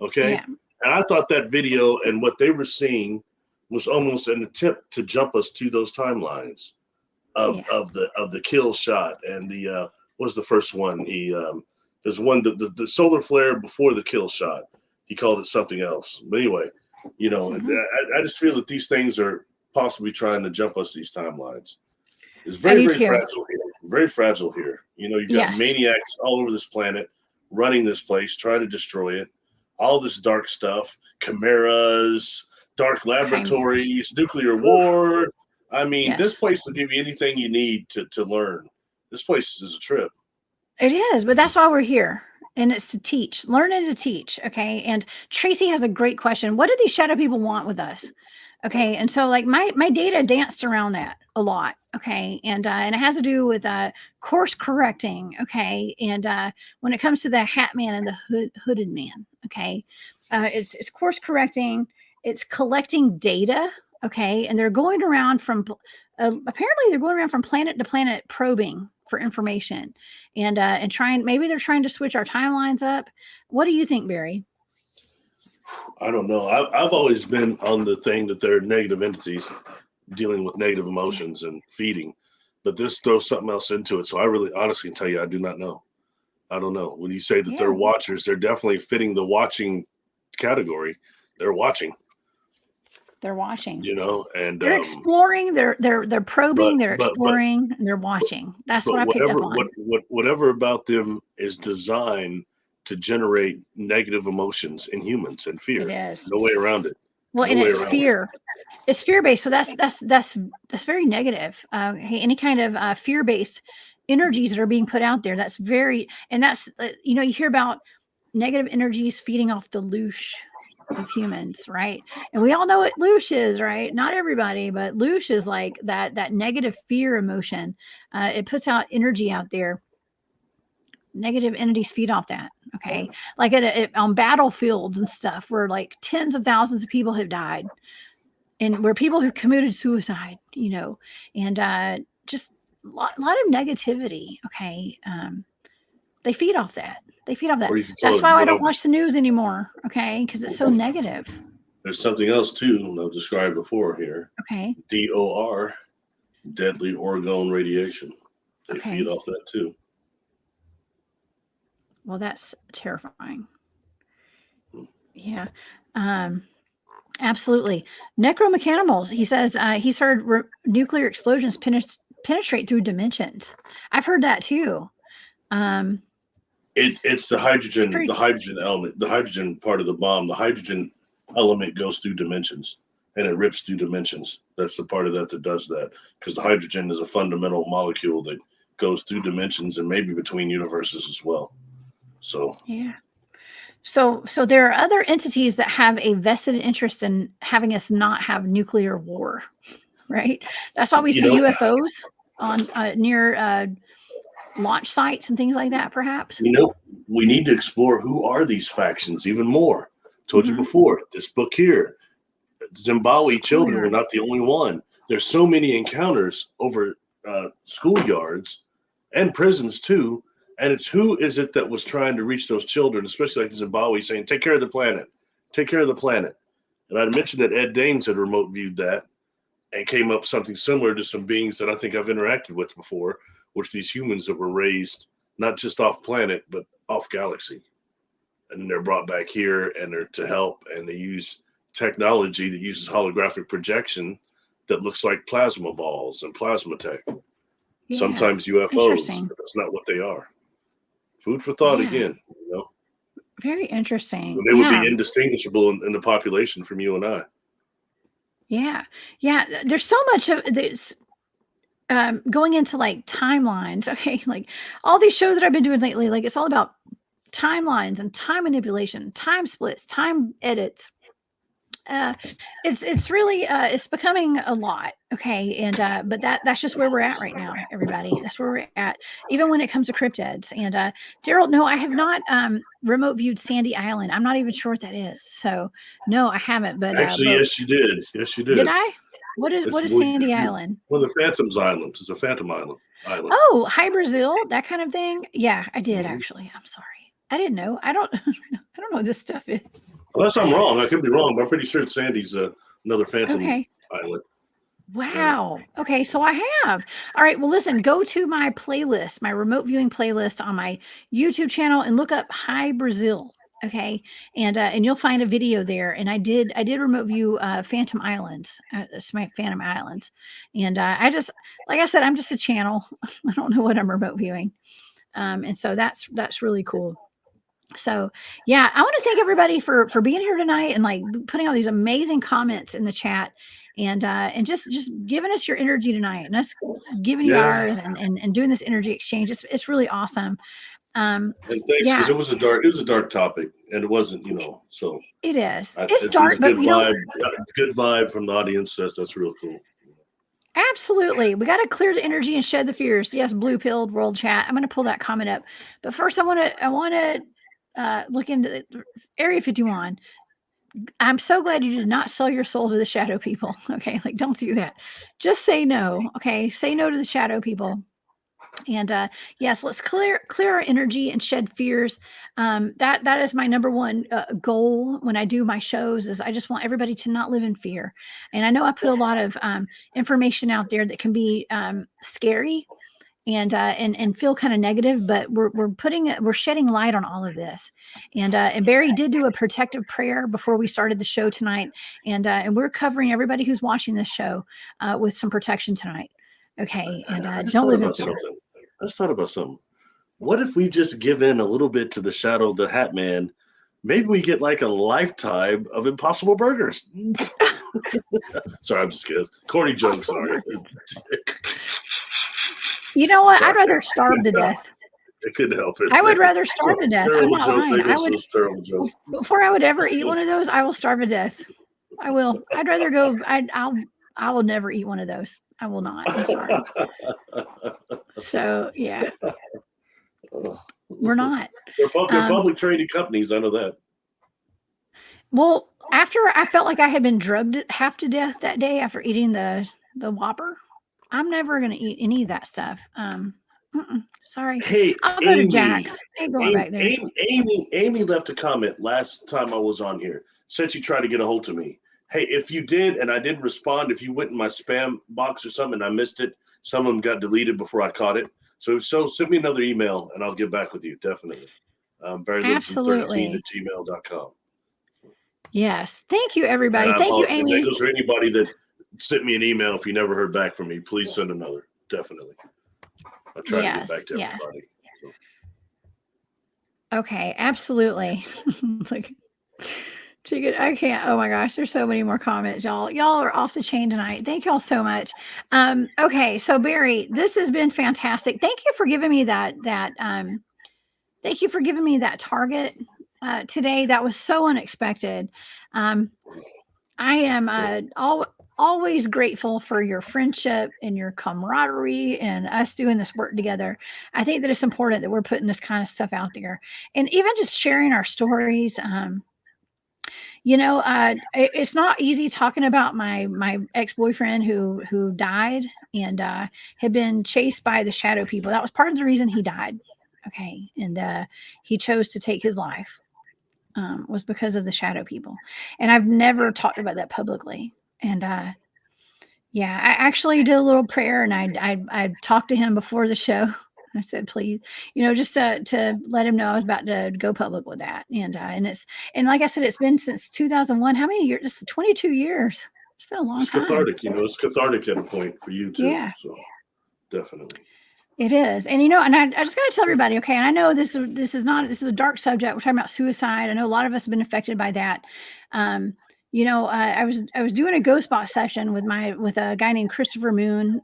Okay, yeah, and I thought that video and what they were seeing was almost an attempt to jump us to those timelines of yeah. the kill shot and the was the first one. There's one the solar flare before the kill shot. He called it something else. But anyway, Mhm. I just feel that these things are possibly trying to jump us these timelines. It's I very, do very too. fragile here. Very fragile here. You've got Yes. maniacs all over this planet running this place, trying to destroy it. All this dark stuff, chimeras, dark Okay. laboratories, nuclear Oof. war. I mean, this Yes. place will give you anything you need to learn. This place is a trip. It is, but that's why we're here. And it's to teach, learn and to teach. Okay. And Tracy has a great question. What do these shadow people want with us? Okay. And so like my data danced around that a lot. Okay. And it has to do with course correcting. Okay. And when it comes to the hat man and the hooded man, okay. It's course correcting, it's collecting data. Okay. And they're going around apparently they're going around from planet to planet probing for information and trying, maybe they're trying to switch our timelines up. What do you think, Barry? I don't know. I've always been on the thing that they're negative entities dealing with negative Yeah. emotions and feeding, but this throws something else into it. So I really honestly can tell you, I do not know. I don't know. When you say that Yeah. they're watchers, they're definitely fitting the watching category. They're watching, They're watching. and They're exploring, they're but probing, they're but but exploring, and they're watching. That's what but I picked up whatever on. whatever about them is designed to generate negative emotions in humans and It fear. is. No way around it. Well, No and way it's around it. fear. It's fear-based. So that's very negative. Hey, any kind of fear-based energies that are being put out there, that's very, and that's you hear about negative energies feeding off the loosh of humans, right? And we all know what loosh is, right? Not everybody, but loosh is like that negative fear emotion. It puts out energy out there. Negative entities feed off that. Okay, like on battlefields and stuff, where like tens of thousands of people have died, and where people have committed suicide, and just lot of negativity. Okay, they feed off that. They feed off that. Or you can call That's it why I what don't I've watch the news anymore. Okay, because it's so negative. there's something else too I've described before here. Okay, DOR, deadly orgone radiation. They feed okay. off that too. Well, that's terrifying. Hmm. Yeah. Absolutely. Necromechanimals. He says he's heard nuclear explosions penetrate through dimensions. I've heard that too. Um, It's the it's hydrogen, pretty. the hydrogen element, the hydrogen part of the bomb. The hydrogen element goes through dimensions and it rips through dimensions. That's the part of that does that, because the hydrogen is a fundamental molecule that goes through dimensions and maybe between universes as well. So Yeah. So there are other entities that have a vested interest in having us not have nuclear war, right? That's why we you see know, UFOs on near launch sites and things like that, perhaps. you know, we need to explore who are these factions even more. Told you Hmm. before, this book here, Zimbabwe children were Schoolyard. not the only one. There's so many encounters over schoolyards and prisons too. And it's who is it that was trying to reach those children, especially like Zimbabwe, saying, take care of the planet, take care of the planet. And I mentioned that Ed Danes had remote viewed that and came up something similar to some beings that I think I've interacted with before, which these humans that were raised not just off planet, but off galaxy. And they're brought back here and they're to help, and they use technology that uses holographic projection that looks like plasma balls and plasma tech. Yeah. Sometimes UFOs, Interesting. but that's not what they are. Food for thought Yeah. again, you know. Very interesting. They would Yeah. be indistinguishable in the population from you and I. Yeah. Yeah. There's so much of this going into like timelines. Okay. Like all these shows that I've been doing lately, like it's all about timelines and time manipulation, time splits, time edits. Uh, it's really it's becoming a lot. Okay. And but that's just where we're at right now, everybody. That's where we're at. Even when it comes to cryptids. And Daryl, no, I have not remote viewed Sandy Island. I'm not even sure what that is. So no, I haven't. Actually, But yes, you did. Yes, you did did. I? What It's is Sandy Island? one of the Phantom's Islands. It's a Phantom Island. Oh, Hi Brazil, that kind of thing. Yeah, I did Mhm. actually. I'm sorry. I didn't know. I don't I don't know what this stuff is. Unless I'm wrong, I could be wrong, but I'm pretty sure Sandy's another Phantom Okay. Island. Wow. Okay, so I have. All right, well listen, go to my playlist, my remote viewing playlist on my YouTube channel and look up Hi Brazil. Okay. And you'll find a video there. And I did remote view Phantom Islands, Phantom Islands. And I just like I said, I'm just a channel. I don't know what I'm remote viewing. And so that's really cool. So yeah, I want to thank everybody for being here tonight and like putting all these amazing comments in the chat and just giving us your energy tonight and us giving you Yeah, ours and doing this energy exchange. It's really awesome. and thanks because Yeah, it was a dark topic, and it wasn't, you know. So it is. It's it was dark, a but good vibe from the audience. That's real cool. absolutely. We got to clear the energy and shed the fears. Yes, blue pilled world chat. I'm going to pull that comment up. But first I want to look into Area 51. I'm so glad you did not sell your soul to the shadow people. Okay. Like, don't do that. Just say no. Okay. Say no to the shadow people. And yes, let's clear our energy and shed fears. That is my number one goal when I do my shows is I just want everybody to not live in fear. And I know I put a lot of information out there that can be scary and feel kind of negative, but we're shedding light on all of this. And Barry did do a protective prayer before we started the show tonight, and we're covering everybody who's watching this show with some protection tonight. Okay, and I just don't thought live in about fear. something. I just thought about something. What if we just give in a little bit to the shadow of the Hat Man? Maybe we get like a lifetime of Impossible Burgers. Sorry, I'm just kidding. Corny joke. Impossible Sorry. You know what? Sorry. I'd rather starve to death. I couldn't help it. I would rather starve to death. I'm Terrible not joke. lying. I would Terrible joke. before I would ever eat one of those. I will starve to death. I will. I'd rather go. I will never eat one of those. I will not. I'm sorry. So yeah, we're not. They're public traded companies. I know that. Well, after I felt like I had been drugged half to death that day after eating the Whopper, I'm never gonna eat any of that stuff. Sorry. Hey, I'll go to Jack's. I ain't going back there. Amy left a comment last time I was on here. Said she tried to get a hold of me. Hey, if you did and I didn't respond, if you went in my spam box or something and I missed it, some of them got deleted before I caught it. So send me another email and I'll get back with you. Definitely. Absolutely. BarryLittleton13@gmail.com. Yes. Thank you, everybody. Thank you, Amy. That goes for anybody that sent me an email. If you never heard back from me, please send another. Definitely. I'll try to get back to everybody. So. Okay, absolutely. Like chicken, I can't. Oh my gosh, there's so many more comments, y'all. Y'all are off the chain tonight. Thank y'all so much. Okay, so Barry, this has been fantastic. Thank you for giving me that thank you for giving me that target today. That was so unexpected. I am always grateful for your friendship and your camaraderie and us doing this work together. I think that it's important that we're putting this kind of stuff out there and even just sharing our stories. It's not easy talking about my ex-boyfriend who died and had been chased by the shadow people. That was part of the reason he died. Okay. And he chose to take his life was because of the shadow people. And I've never talked about that publicly. And yeah, I actually did a little prayer and I talked to him before the show. I said, please, just to let him know I was about to go public with that. And like I said, it's been since 2001. How many years? Just 22 years. It's been a long time. It's cathartic, it's cathartic at a point for you too. Yeah. So definitely. It is, and, you know, and I just gotta tell everybody, okay, and I know this is a dark subject. We're talking about suicide. I know a lot of us have been affected by that. Um, I was doing a ghost box session with a guy named Christopher Moon,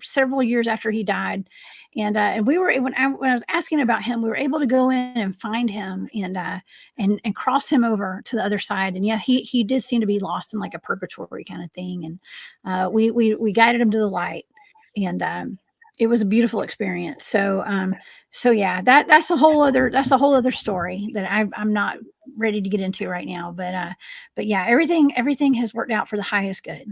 several years after he died, and we were when I was asking about him, we were able to go in and find him and cross him over to the other side. And yeah, he did seem to be lost in like a purgatory kind of thing, and we guided him to the light, and it was a beautiful experience. So yeah, that's a whole other story that I'm not ready to get into right now. But yeah, everything has worked out for the highest good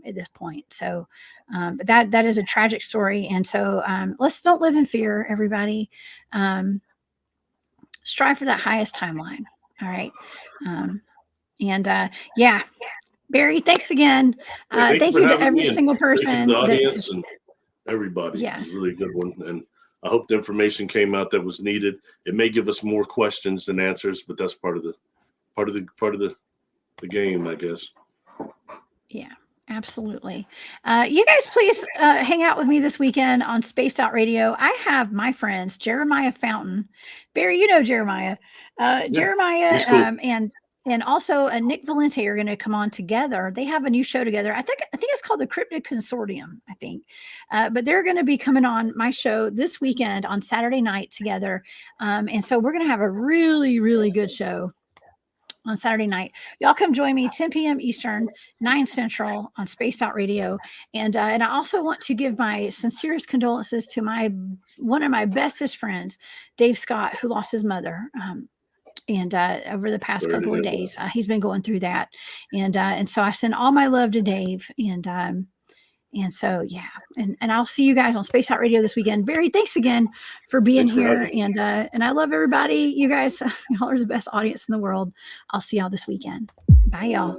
at this point. So, but that is a tragic story, and so let's don't live in fear, everybody. Um, Strive for that highest timeline. All right, um, and yeah, Barry, thanks again. Hey, thank you Thank for you to having every me, and single thank you to the person audience that's and everybody. It was yes. really a good one, and I hope the information came out that was needed. It may give us more questions than answers, but that's part of the game, I guess. Yeah, absolutely. You guys, please hang out with me this weekend on Spaced Out Radio. I have my friends Jeremiah Fountain, Barry. You know Jeremiah, Yeah, Jeremiah, he's cool. and also Nick Valente are going to come on together. They have a new show together. I think it's called the Cryptid Consortium. I think, but they're going to be coming on my show this weekend on Saturday night together, and so we're going to have a really really good show on Saturday night. Y'all come join me 10 p.m. Eastern, 9 Central on Spaced Out Radio. And I also want to give my sincerest condolences to my one of my bestest friends, Dave Scott, who lost his mother. And over the past Sorry to couple of hear that. days, he's been going through that. And so I send all my love to Dave. And so, yeah, and I'll see you guys on Space Out Radio this weekend. Barry, thanks again for being Thanks for here, having me. and I love everybody. You guys, y'all are the best audience in the world. I'll see y'all this weekend. Bye, y'all.